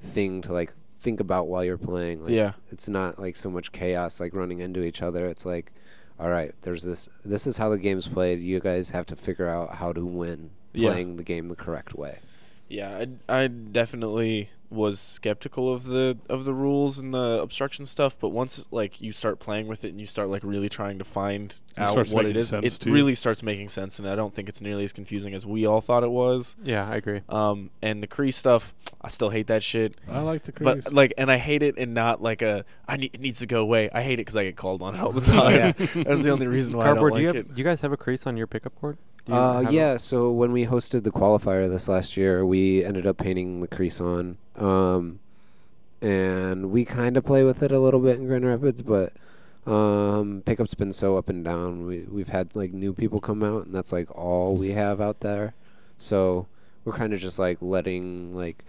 thing to like think about while you're playing. Like, Yeah. it's not like so much chaos like running into each other. It's like, all right, there's this is how the game's played. You guys have to figure out how to win Yeah. playing the game the correct way. Yeah, I definitely was skeptical of the rules and the obstruction stuff, but once like you start playing with it and you start like really trying to find out starts what it making is, sense it to you. really starts making sense, and I don't think it's nearly as confusing as we all thought it was. Yeah, I agree. And the crease stuff, I still hate that shit. I like the crease. But like, and I hate it, and not like it needs to go away. I hate it because I get called on it all the time. Yeah. That's the only reason why Cardboard, I do don't you like have you guys have a crease on your pickup board? Do you have Yeah, so when we hosted the qualifier this last year, we ended up painting the crease on. And we kind of play with it a little bit in Grand Rapids, but pickup's been so up and down. We've had like new people come out, and that's like all we have out there. So we're kind of just like letting like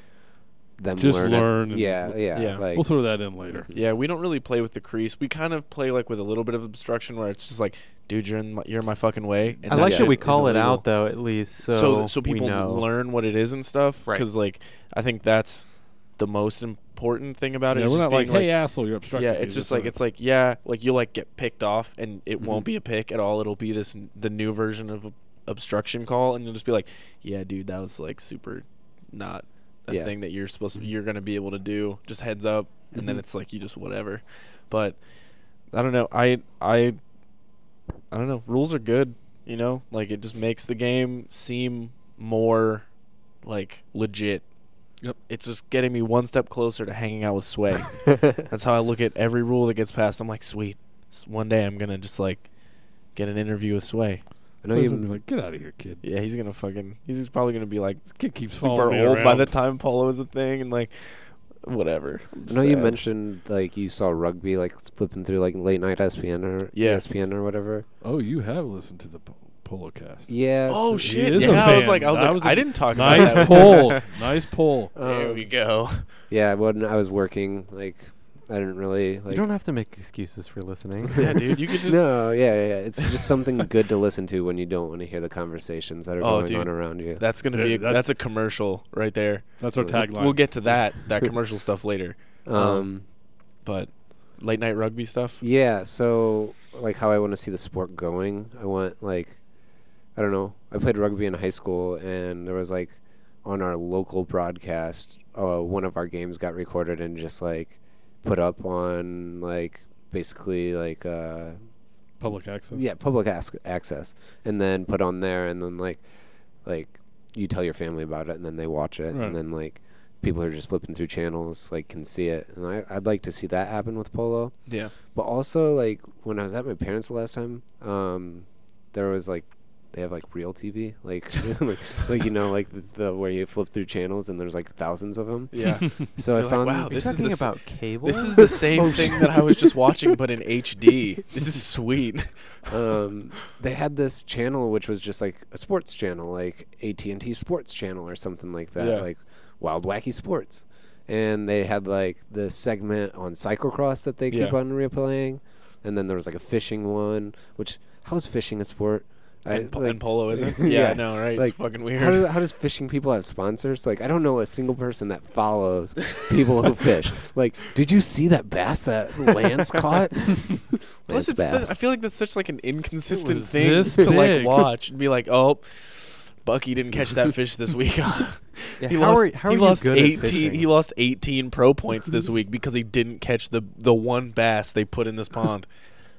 them Just learn. learn and Yeah. Like, We'll throw that in later. Yeah, we don't really play with the crease. We kind of play like with a little bit of obstruction where it's just like, dude, you're in my fucking way. And I that like shit that we is call it illegal. out though, at least, so people we know. learn what it is and stuff. Right. Because like I think that's the most important thing about it. Yeah, is we're just not like, being hey, asshole, you're obstructing. yeah, me. it's just That's like you'll like get picked off, and it Mhm. won't be a pick at all. It'll be the new version of a obstruction call, and you'll just be like, yeah, dude, that was like super not a Yeah. thing that you're supposed to. You're gonna be able to do. Just heads up, and then Mhm. it's like you just whatever. But I don't know. I don't know. Rules are good. You know, like it just makes the game seem more like legit. Yep. It's just getting me one step closer to hanging out with Sway. That's how I look at every rule that gets passed. I'm like, sweet. One day I'm gonna just like get an interview with Sway. I know So you. somebody's like, get out of here, kid. Yeah, he's gonna fucking. He's probably gonna be like This kid keeps super following me old by around. the time polo is a thing, and like whatever. I'm I know you sad. mentioned like you saw rugby like flipping through like late night ESPN or Yeah. ESPN or whatever. Oh, you have listened to the Polo cast. Yeah. Oh so- shit! is a Yeah, I was fan. like, That was a I didn't talk Nice about that. pull. Nice pull. There we go. Yeah, when I was working, like I didn't really like. You don't have to make excuses for listening. Yeah, dude, you could just. No, yeah. It's just something good to listen to when you don't want to hear the conversations that are Oh, going dude. on around you. That's gonna Dude, be. that's- That's a commercial right there. That's our tagline. We'll get to that commercial stuff later. Um, But late night rugby stuff. yeah. So like how I want to see the sport going, I want like, I don't know. I played rugby in high school, and there was like, on our local broadcast, one of our games got recorded and just like put up on like basically like public access. yeah, public access, and then put on there, and then like you tell your family about it, and then they watch it, Right. and then like people who are just flipping through channels like can see it, and I'd like to see that happen with polo. Yeah. But also like when I was at my parents the last time, there was like they have like real TV, like like you know like the where you flip through channels and there's like thousands of them. Yeah. So I You're like, found wow, Are you This is talking the s- about cable? This is the same thing that I was just watching, but in HD. This is sweet. they had this channel which was just like a sports channel, like AT&T Sports Channel or something like that, Yeah. like Wild Wacky Sports. And they had like the segment on cyclocross that they keep Yeah. on replaying, and then there was like a fishing one. Which how is fishing a sport? And like, polo isn't? yeah, Yeah, I know, right? like, It's fucking How, weird. how does fishing people have sponsors? Like, I don't know a single person that follows people who fish. Like, did you see that bass that Lance caught? Plus, Lance it's bass. I feel like that's such like an inconsistent was thing this to like big. watch and be like, oh, Bucky didn't catch that fish this week. Yeah, He how lost, are he you lost good at 18. fishing? He lost 18 pro points this week because he didn't catch the one bass they put in this pond.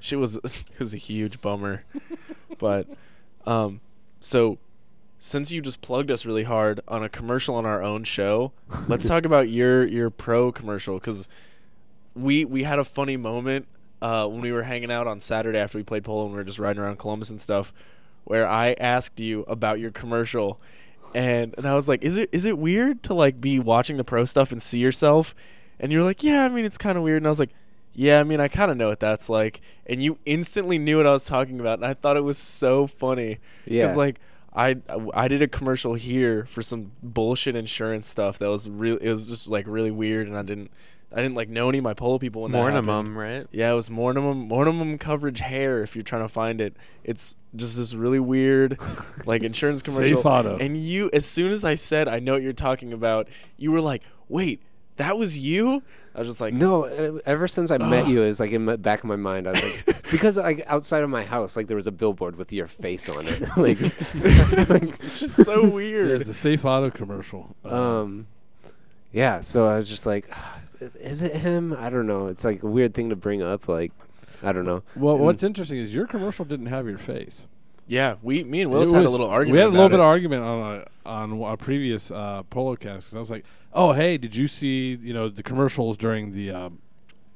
Shit was it was a huge bummer. But so since you just plugged us really hard on a commercial on our own show, let's talk about your pro commercial, because we had a funny moment when we were hanging out on Saturday after we played polo and we were just riding around Columbus and stuff, where I asked you about your commercial, and I was like, is it weird to like be watching the pro stuff and see yourself? And you're like, yeah, I mean, it's kind of weird. And I was like, yeah, I mean, I kind of know what that's like. And you instantly knew what I was talking about, and I thought it was so funny. Yeah. Because like I did a commercial here for some bullshit insurance stuff that was real. It was just like really weird, and I didn't like know any of my polo people when that happened. Mornimum, right? Yeah, it was Mornimum coverage hair. If you're trying to find it, it's just this really weird, like insurance commercial. Safe auto. And you, as soon as I said I know what you're talking about, you were like, "Wait, that was you?" I was just like, No, ever since I met you, it's like in the back of my mind. I was like, because like outside of my house, like there was a billboard with your face on it. like, it's just so Yeah, weird. it's a safe auto commercial. yeah. So I was just like, is it him? I don't know. It's like a weird thing to bring up. Like, I don't know. Well, what's interesting is your commercial didn't have your face. Yeah, me and Willis It had a was- little argument. We had a little about bit it. of argument on a previous polo cast, because I was like, "Oh, hey, did you see the commercials during the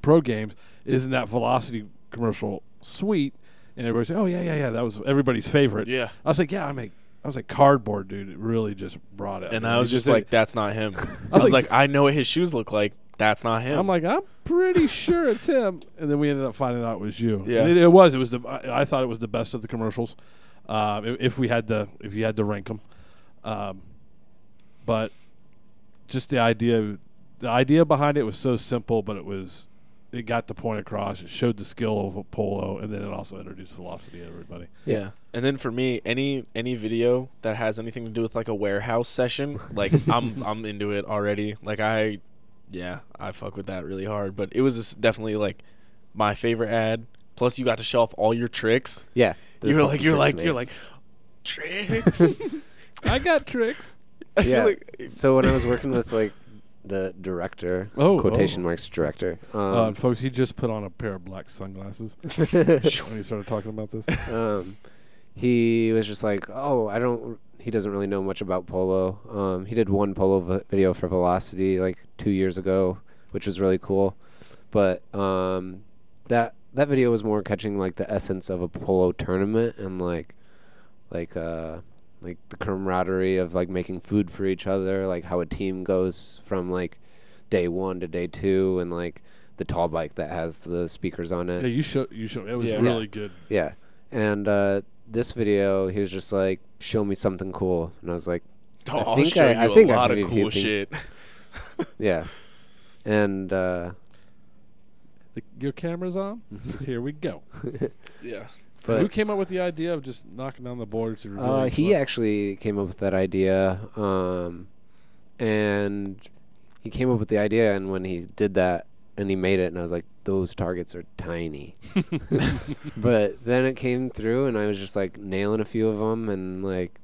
pro games? Isn't that Velocity commercial sweet?" and everybody said, "Oh yeah, that was everybody's favorite." Yeah. I was like, "Yeah, I was like cardboard, dude. It really just brought it." And I was just like, that's not him. I was was like- like, I know what his shoes look like. That's not him. I'm like, I'm pretty sure it's him. And then we ended up finding out it was you. Yeah. And it was. It was I thought it was the best of the commercials. If you had to rank them, but just the idea behind it was so simple, but it got the point across. It showed the skill of a polo, and then it also introduced velocity to everybody. Yeah. And then for me, any video that has anything to do with like a warehouse session, like I'm into it already. Like I fuck with that really hard. But it was just definitely like my favorite ad. Plus you got to show off all your tricks. Yeah. You're like tricks. I got tricks. I feel Yeah. like So when I was working with like the director, quotation marks director, Folks, he just put on a pair of black sunglasses when he started talking about this. he was just like, "Oh, he doesn't really know much about polo." He did one polo video for Velocity like 2 years ago, which was really cool. But that video was more catching like the essence of a polo tournament and like the camaraderie of like making food for each other, like how a team goes from like day 1 to day 2, and like the tall bike that has the speakers on it. Yeah, you show. It was Yeah. really good. Yeah. And this video, he was just like, "Show me something cool," and I was like, I'll think show I you think a I lot can of give you cool a thing. shit. "Yeah," and Your camera's on. Here we go. Yeah. Who but came up with the idea of just knocking down the board to reveal? each he one? actually came up with that idea, and he came up with the idea, and when he did that and he made it, and I was like, "Those targets are tiny." But then it came through, and I was just like nailing a few of them, and like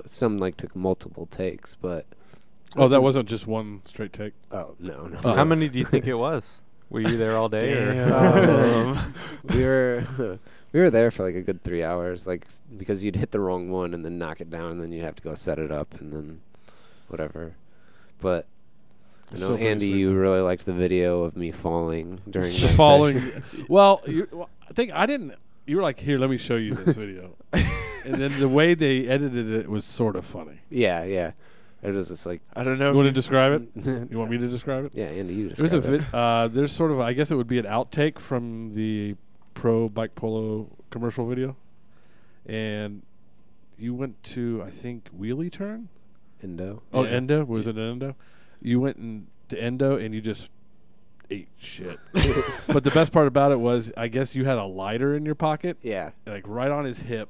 some like took multiple takes, but Oh, that wasn't just one straight take. no. How many do you think it was? Were you there all day? Or? Damn. we were there for like a good 3 hours, like because you'd hit the wrong one and then knock it down, and then you'd have to go set it up and then whatever. But I know, Still pretty Andy, sweet. you really liked the video of me falling during The that falling. session. Well, I think I didn't. You were like, "Here, let me show you this video," and then the way they edited it was sort of funny. Yeah. It was just like, I don't know. You if want to describe it? You want me to describe it? yeah, Andy, you There's describe it. there's sort of, I guess it would be an outtake from the Pro Bike Polo commercial video, and you went to, I think, wheelie turn. Endo. Oh, Yeah. Endo, was it Endo? You went to Endo and you just ate shit. But the best part about it was, I guess you had a lighter in your pocket, Yeah. like right on his hip,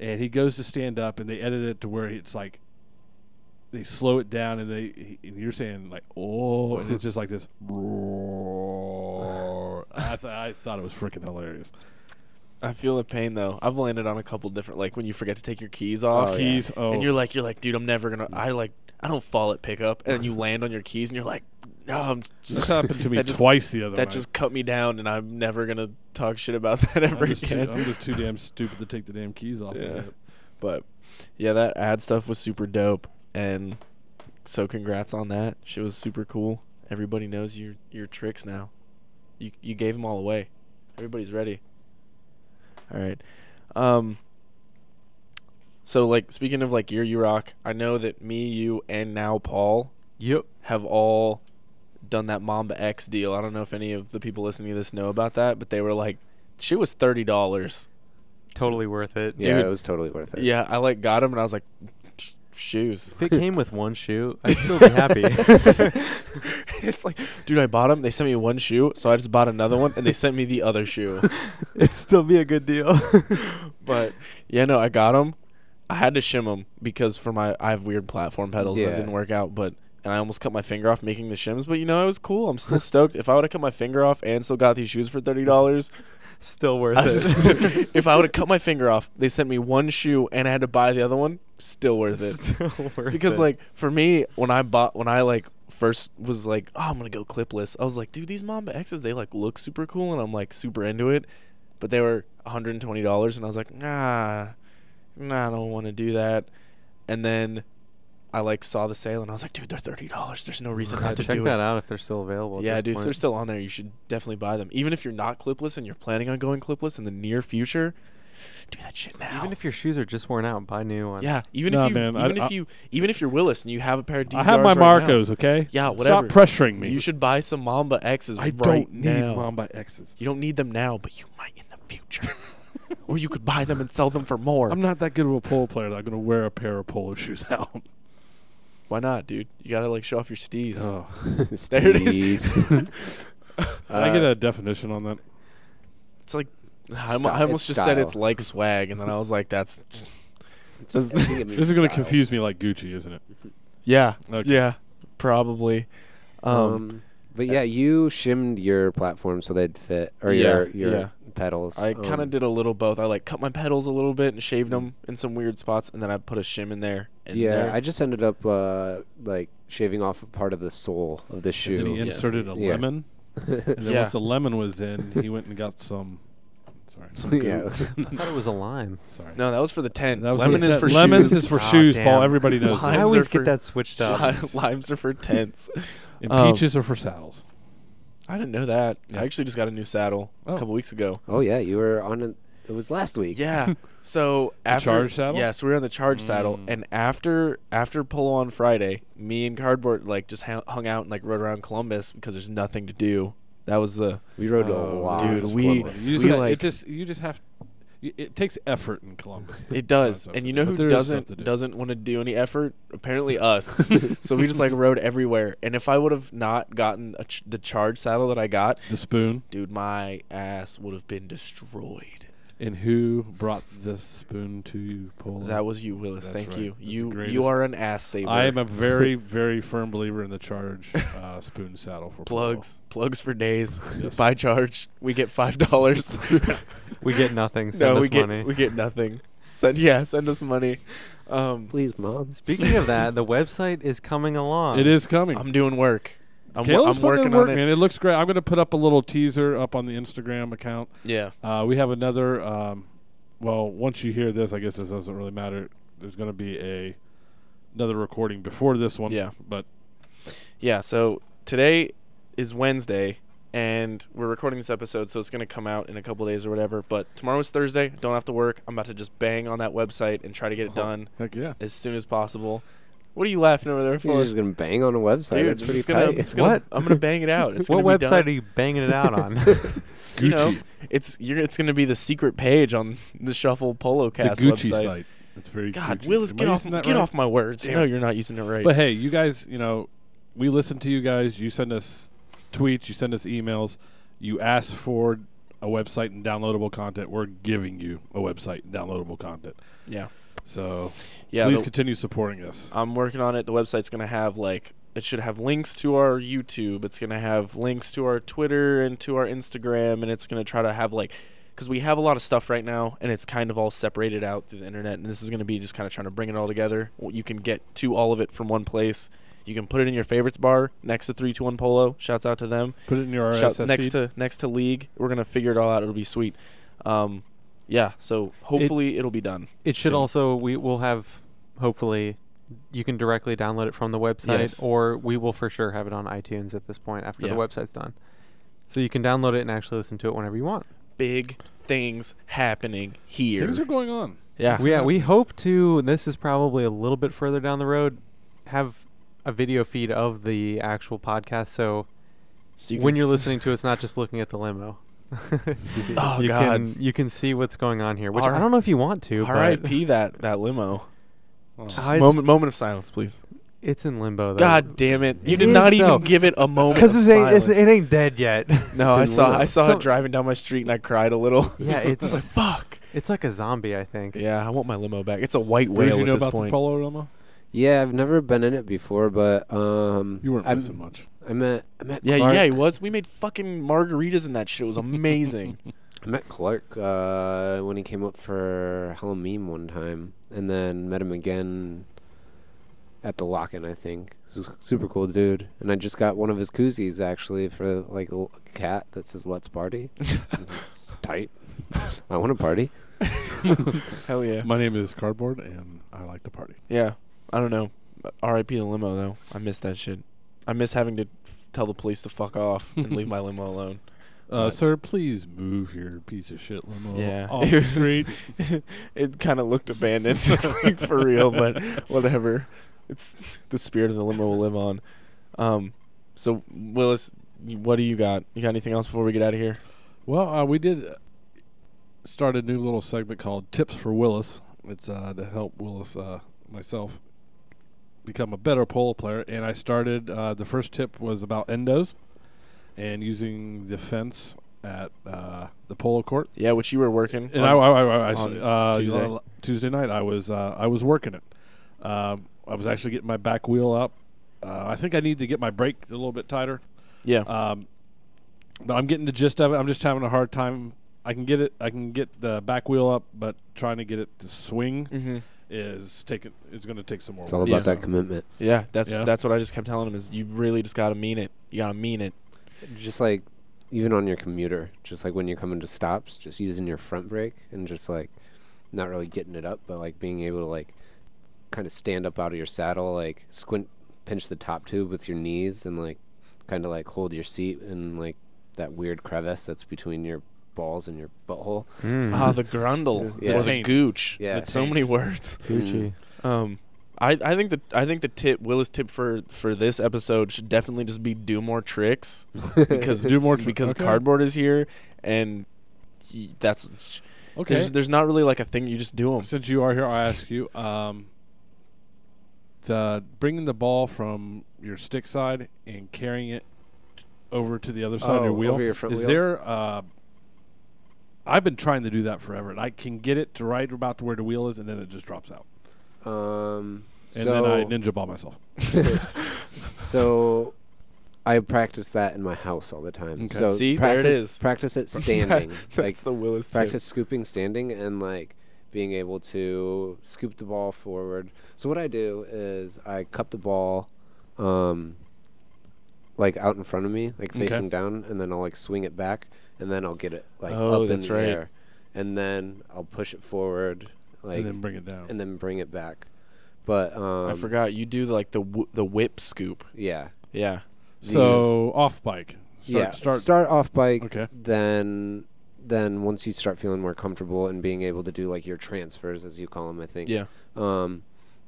and he goes to stand up, and they edit it to where it's like they slow it down, and and you're saying like, "Oh," and it's just like this. I thought it was freaking hilarious. I feel the pain though. I've landed on a couple different, like when you forget to take your keys off, Oh, yeah. Keys. Oh, and you're like, dude, I'm never gonna. I don't fall at pickup, and then you land on your keys, and you're like, no, I'm that just. happened to me that just- twice the other That night. just cut me down, and I'm never gonna talk shit about that ever I'm again. just too damn stupid to take the damn keys off. Yeah. Of it. But yeah, that ad stuff was super dope, and so congrats on that. Shit was super cool. Everybody knows your tricks now. You gave them all away. Everybody's ready. All right. So like speaking of like gear you rock, I know that me, you, and now Paul Yep. have all done that Mamba X deal. I don't know if any of the people listening to this know about that, but they were like, shit was $30. Totally worth it. Yeah, Dude. it was totally worth it. Yeah, I like got them, and I was like, shoes. If it came with one shoe, I'd still be happy. It's like, dude, I bought them. They sent me one shoe, so I just bought another one, and they sent me the other shoe. It'd still be a good deal. But yeah, no, I got them. I had to shim them because I have weird platform pedals, and Yeah. it didn't work out. And I almost cut my finger off making the shims. But it was cool. I'm still stoked. If I would have cut my finger off and still got these shoes for $30, Still worth I it. just, if I would have cut my finger off, they sent me one shoe, and I had to buy the other one. Still worth it. Still worth Because it. like for me, when I like first was like, oh, I'm gonna go clipless, I was like, dude, these Mamba X's, they like look super cool, and I'm like super into it, but they were $120, and I was like, nah, I don't want to do that. And then I like saw the sale and I was like, dude, they're $30. There's no reason Yeah, not to check do that it. out if they're still available. at Yeah, this dude, if point. they're still on there, you should definitely buy them. Even if you're not clipless and you're planning on going clipless in the near future, do that shit now. Even if your shoes are just worn out, buy new ones. yeah, even Nah, if you, man, even if you're Willis and you have a pair of DZRs I have my right now, Marcos, okay? Yeah, whatever. Stop pressuring me. You should buy some Mamba X's I right don't need now. Mamba X's. You don't need them now, but you might in the future. Or you could buy them and sell them for more. I'm not that good of a polo player that I'm going to wear a pair of polo shoes out. Why not, dude? You gotta like show off your steez. Oh. There it is. Steez. Can I get a definition on that? It's like I Style- almost it's just said style. it's like swag, and then I was like, that's I think it means This is going to style. confuse me like Gucci, isn't it? yeah, Okay. yeah, probably. But yeah, you shimmed your platform so they'd fit, or Yeah, your yeah. pedals. I kind of did a little both. I like cut my pedals a little bit and shaved them in some weird spots, and then I put a shim in there. And Yeah, there. I just ended up like shaving off a part of the sole of the shoe. And then he Yeah. inserted a Yeah. lemon. And then Yeah. once the lemon was in, he went and got some. Sorry. Yeah. I thought it was a lime. Sorry. No, that was for the tent. That was Lemon for is the for tent. Lemons shoes. is for Ah, shoes, damn. Paul. Everybody knows Limes I that. always are get for- that switched up. Limes are for tents. And Um, peaches are for saddles. I didn't know that. Yeah. I actually just got a new saddle Oh. a couple weeks ago. Oh yeah, you were on it. It was last week. Yeah. So after charge saddle? Yeah, so we were on the charge saddle, Mm. and after Polo on Friday, me and Cardboard like just hung out and like rode around Columbus because there's nothing to do. That was the We rode a Oh, lot. dude, of we- Columbus. You we just, like- you just have. It takes effort in Columbus. it does. stuff And to you do, know but who there is stuff to do. doesn't want to do any effort? Apparently us. So we just like rode everywhere. And if I would have not gotten the charge saddle that I got, The spoon. dude, my ass would have been destroyed. And who brought the spoon to you, Polo? That was you, Willis. That's Thank right. you. That's the You greatest. are an ass saver. I am a very, very firm believer in the charge spoon saddle for plugs for days. Yes. Buy charge. We get $5. We get nothing. Send No, us we money. get nothing. Send us money. Please, Mom. Speaking of that, the website is coming along. It is coming. I'm doing work. I'm Caleb's putting working in work, on it. man. It looks great. I'm going to put up a little teaser up on the Instagram account. Yeah. We have another. Well, once you hear this, I guess this doesn't really matter. There's going to be another recording before this one. Yeah. But Yeah, so today is Wednesday, and we're recording this episode, so it's going to come out in a couple days or whatever. But tomorrow is Thursday. Don't have to work. I'm about to just bang on that website and try to get it done heck yeah. as soon as possible. What are you laughing over there You're for? just gonna bang on a website. Dude, That's I'm pretty just gonna, tight. it's gonna- What? I'm going to bang it out. It's What gonna be website done. are you banging it out on? You know, Gucci. it's going to be the secret page on the Shuffle Polo The Cast Gucci website. site. It's very God, Gucci. Willis, Am I get using that right? off my words. Damn No, it. you're not using it right. But hey, you guys, we listen to you guys. You send us tweets. You send us emails. You ask for a website and downloadable content. We're giving you a website and downloadable content. yeah. So Yeah, please continue supporting us. I'm working on it. The website's going to have it should have links to our YouTube. It's going to have links to our Twitter and to our Instagram, and it's going to try to have because we have a lot of stuff right now, and it's kind of all separated out through the internet, and this is going to be just kind of trying to bring it all together. You can get to all of it from one place. You can put it in your favorites bar next to 321 Polo. Shouts out to them. Put it in your RSS feed. Next to League. We're going to figure it all out. It'll be sweet. Yeah, so hopefully it'll be done. It should soon. also, we'll have, hopefully, you can directly download it from the website, Yes. or we will for sure have it on iTunes at this point after Yeah. the website's done. So you can download it and actually listen to it whenever you want. Big things happening here. Things are going on. Yeah. We hope to, this is probably a little bit further down the road, have a video feed of the actual podcast, so So when you're listening to it, it's not just looking at the limo. Oh, you God. you can see what's going on here, which R- I don't know if you want to, but R.I.P. that limo. Oh. Just it's- moment of silence, please. it's in limbo. Though. God damn it! You It did is, not even though. give it a moment. Because of it silence. ain't dead yet. No, It's I in saw limbo. it driving down my street and I cried a little. Yeah, I was like, it's fuck. it's like a zombie, I think. Yeah, I want my limo back. It's a white What did whale you at know this about point. the Polo Roma? Yeah, I've never been in it before, but You weren't I'm- missing much. I met Yeah, Clark. yeah, he was. We made fucking margaritas in that shit. It was amazing. I met Clark when he came up for Halloween one time, and then met him again at the lock-in, I think. He's a super cool dude. And I just got one of his koozies, actually, for like a cat that says "Let's Party." It's tight. I want to party. Hell yeah. My name is Cardboard, and I like to party. Yeah, I don't know. R.I.P. the limo though. I miss that shit. I miss having to tell the police to fuck off and leave my limo alone. Sir, please move your piece of shit limo Yeah. off the street. It kind of looked abandoned, like, for real, but whatever. It's the spirit of the limo will live on. So Willis, what do you got? You got anything else before we get out of here? Well, we did start a new little segment called Tips for Willis. It's to help Willis, myself, become a better polo player. And I started, the first tip was about endos and using the fence at the polo court. Yeah, which you were working. And on Tuesday night I was working it. I was actually getting my back wheel up. I think I need to get my brake a little bit tighter. Yeah. But I'm getting the gist of it. I'm just having a hard time. I can get it. I can get the back wheel up, but trying to get it to swing is going to take some more. It's all work. about that commitment. Yeah, that's what I just kept telling him is you really just got to mean it. You got to mean it. Just like even on your commuter, just like when you're coming to stops, just using your front brake and just like not really getting it up, but like being able to like kind of stand up out of your saddle, like squint, pinch the top tube with your knees, and like kind of like hold your seat in like that weird crevice that's between your balls and your butthole. Ah, the grundle. Yeah. Or the gooch. Yeah. It's so many words. Gucci. I think the tip Willis tip for this episode should definitely just be do more tricks because because cardboard is here and that's Okay. There's not really like a thing, you just do them. Since you are here, I'll ask you. Bringing the ball from your stick side and carrying it over to the other side of your wheel. Over your front is wheel? there? I've been trying to do that forever, and I can get it to right about to where the wheel is, and then it just drops out. And then I ninja ball myself. So I practice that in my house all the time. Okay. So See, there it is. Practice it standing. That's like the Willis practice scooping standing and like being able to scoop the ball forward. So what I do is I cup the ball like out in front of me, like facing down, and then I'll like swing it back, and then I'll get it like up in the air, and then I'll push it forward, like, and then bring it down, and then bring it back. But I forgot you do like the whip scoop. Yeah. Yeah. So off bike. Start off bike. Okay. Then once you start feeling more comfortable and being able to do like your transfers, as you call them, I think. Yeah.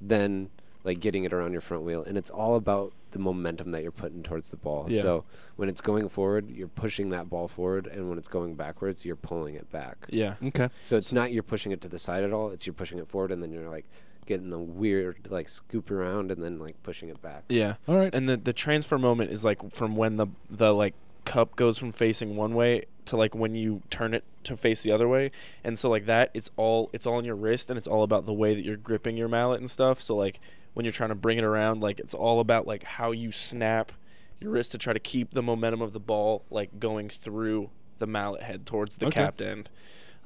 Then like getting it around your front wheel, and it's all about the momentum that you're putting towards the ball. Yeah. So when it's going forward, you're pushing that ball forward, and when it's going backwards, you're pulling it back. Yeah. Okay. So it's not you're pushing it to the side at all. It's you're pushing it forward, and then you're like getting the weird like scoop around, and then like pushing it back. Yeah. All right. And the transfer moment is like from when the like cup goes from facing one way to like when you turn it to face the other way, and so like that it's all in your wrist, and it's all about the way that you're gripping your mallet and stuff. So like when you're trying to bring it around, like it's all about like how you snap your wrist to try to keep the momentum of the ball like going through the mallet head towards the capped end.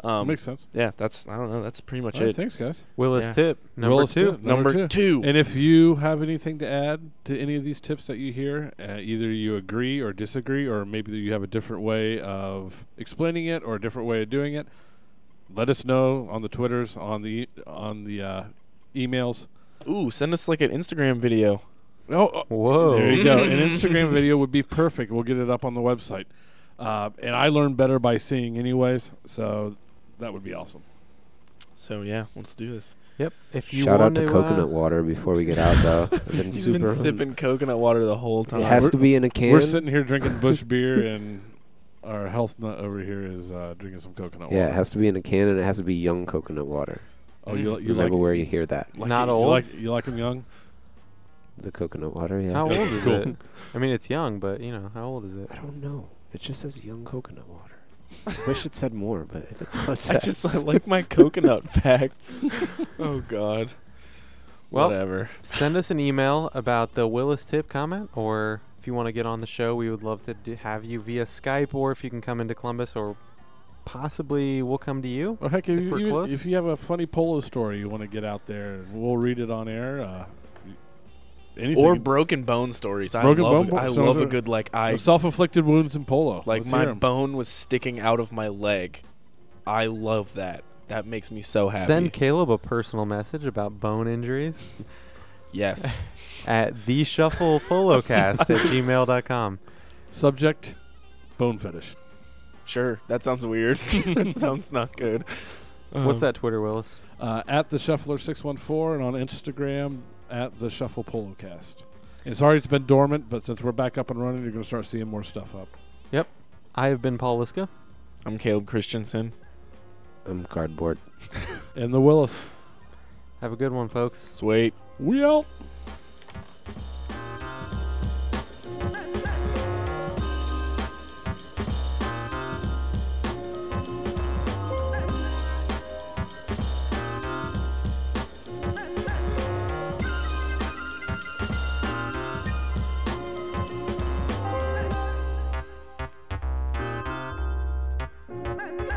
Makes sense. Yeah, that's that's pretty much All right, it. thanks, guys. Willis Yeah. tip number Willis two. tip, Number two. And if you have anything to add to any of these tips that you hear, either you agree or disagree, or maybe you have a different way of explaining it or a different way of doing it, let us know on the Twitters, on the emails. Ooh, send us like an Instagram video. Oh, Whoa. there you go. An Instagram video would be perfect. We'll get it up on the website. And I learn better by seeing anyways, so that would be awesome. So yeah, let's do this. Yep. If you Shout out want to coconut water before we get out, though. I've been He's super. been sipping coconut water the whole time. It has to be in a can. We're sitting here drinking Busch beer, and our health nut over here is drinking some coconut water. Yeah, it has to be in a can, and it has to be young coconut water. Oh, you You like never where you hear that. Not it, old. You like them young? The coconut water, yeah. How old is Cool. it? I mean, it's young, but you know, how old is it? I don't know. It just says young coconut water. I wish it said more, but if it's all it I says. just I like my coconut facts. Oh God. Well, Whatever. Send us an email about the Willis tip comment, or if you want to get on the show, we would love to have you via Skype, or if you can come into Columbus, or possibly we'll come to you. Or heck, If we're close. if you have a funny polo story you want to get out there, we'll read it on air. Anything. Or broken bone stories. I Broken love bone I stories love a are- good like self-inflicted wounds in polo. like Let's my hear 'em. bone was sticking out of my leg. I love that. That makes me so happy. Send Caleb a personal message about bone injuries. Yes. at theshufflepolocast@gmail.com. Subject: bone fetish. Sure. That sounds weird. That sounds not good. What's that Twitter, Willis? At the Shuffler614 and on Instagram at the Shuffle Polocast. And sorry it's been dormant, but since we're back up and running, you're going to start seeing more stuff up. Yep. I have been Paul Lisska. I'm Kaleb Christian-son. I'm cardboard. And the Willis. Have a good one, folks. Sweet. We out. Hey.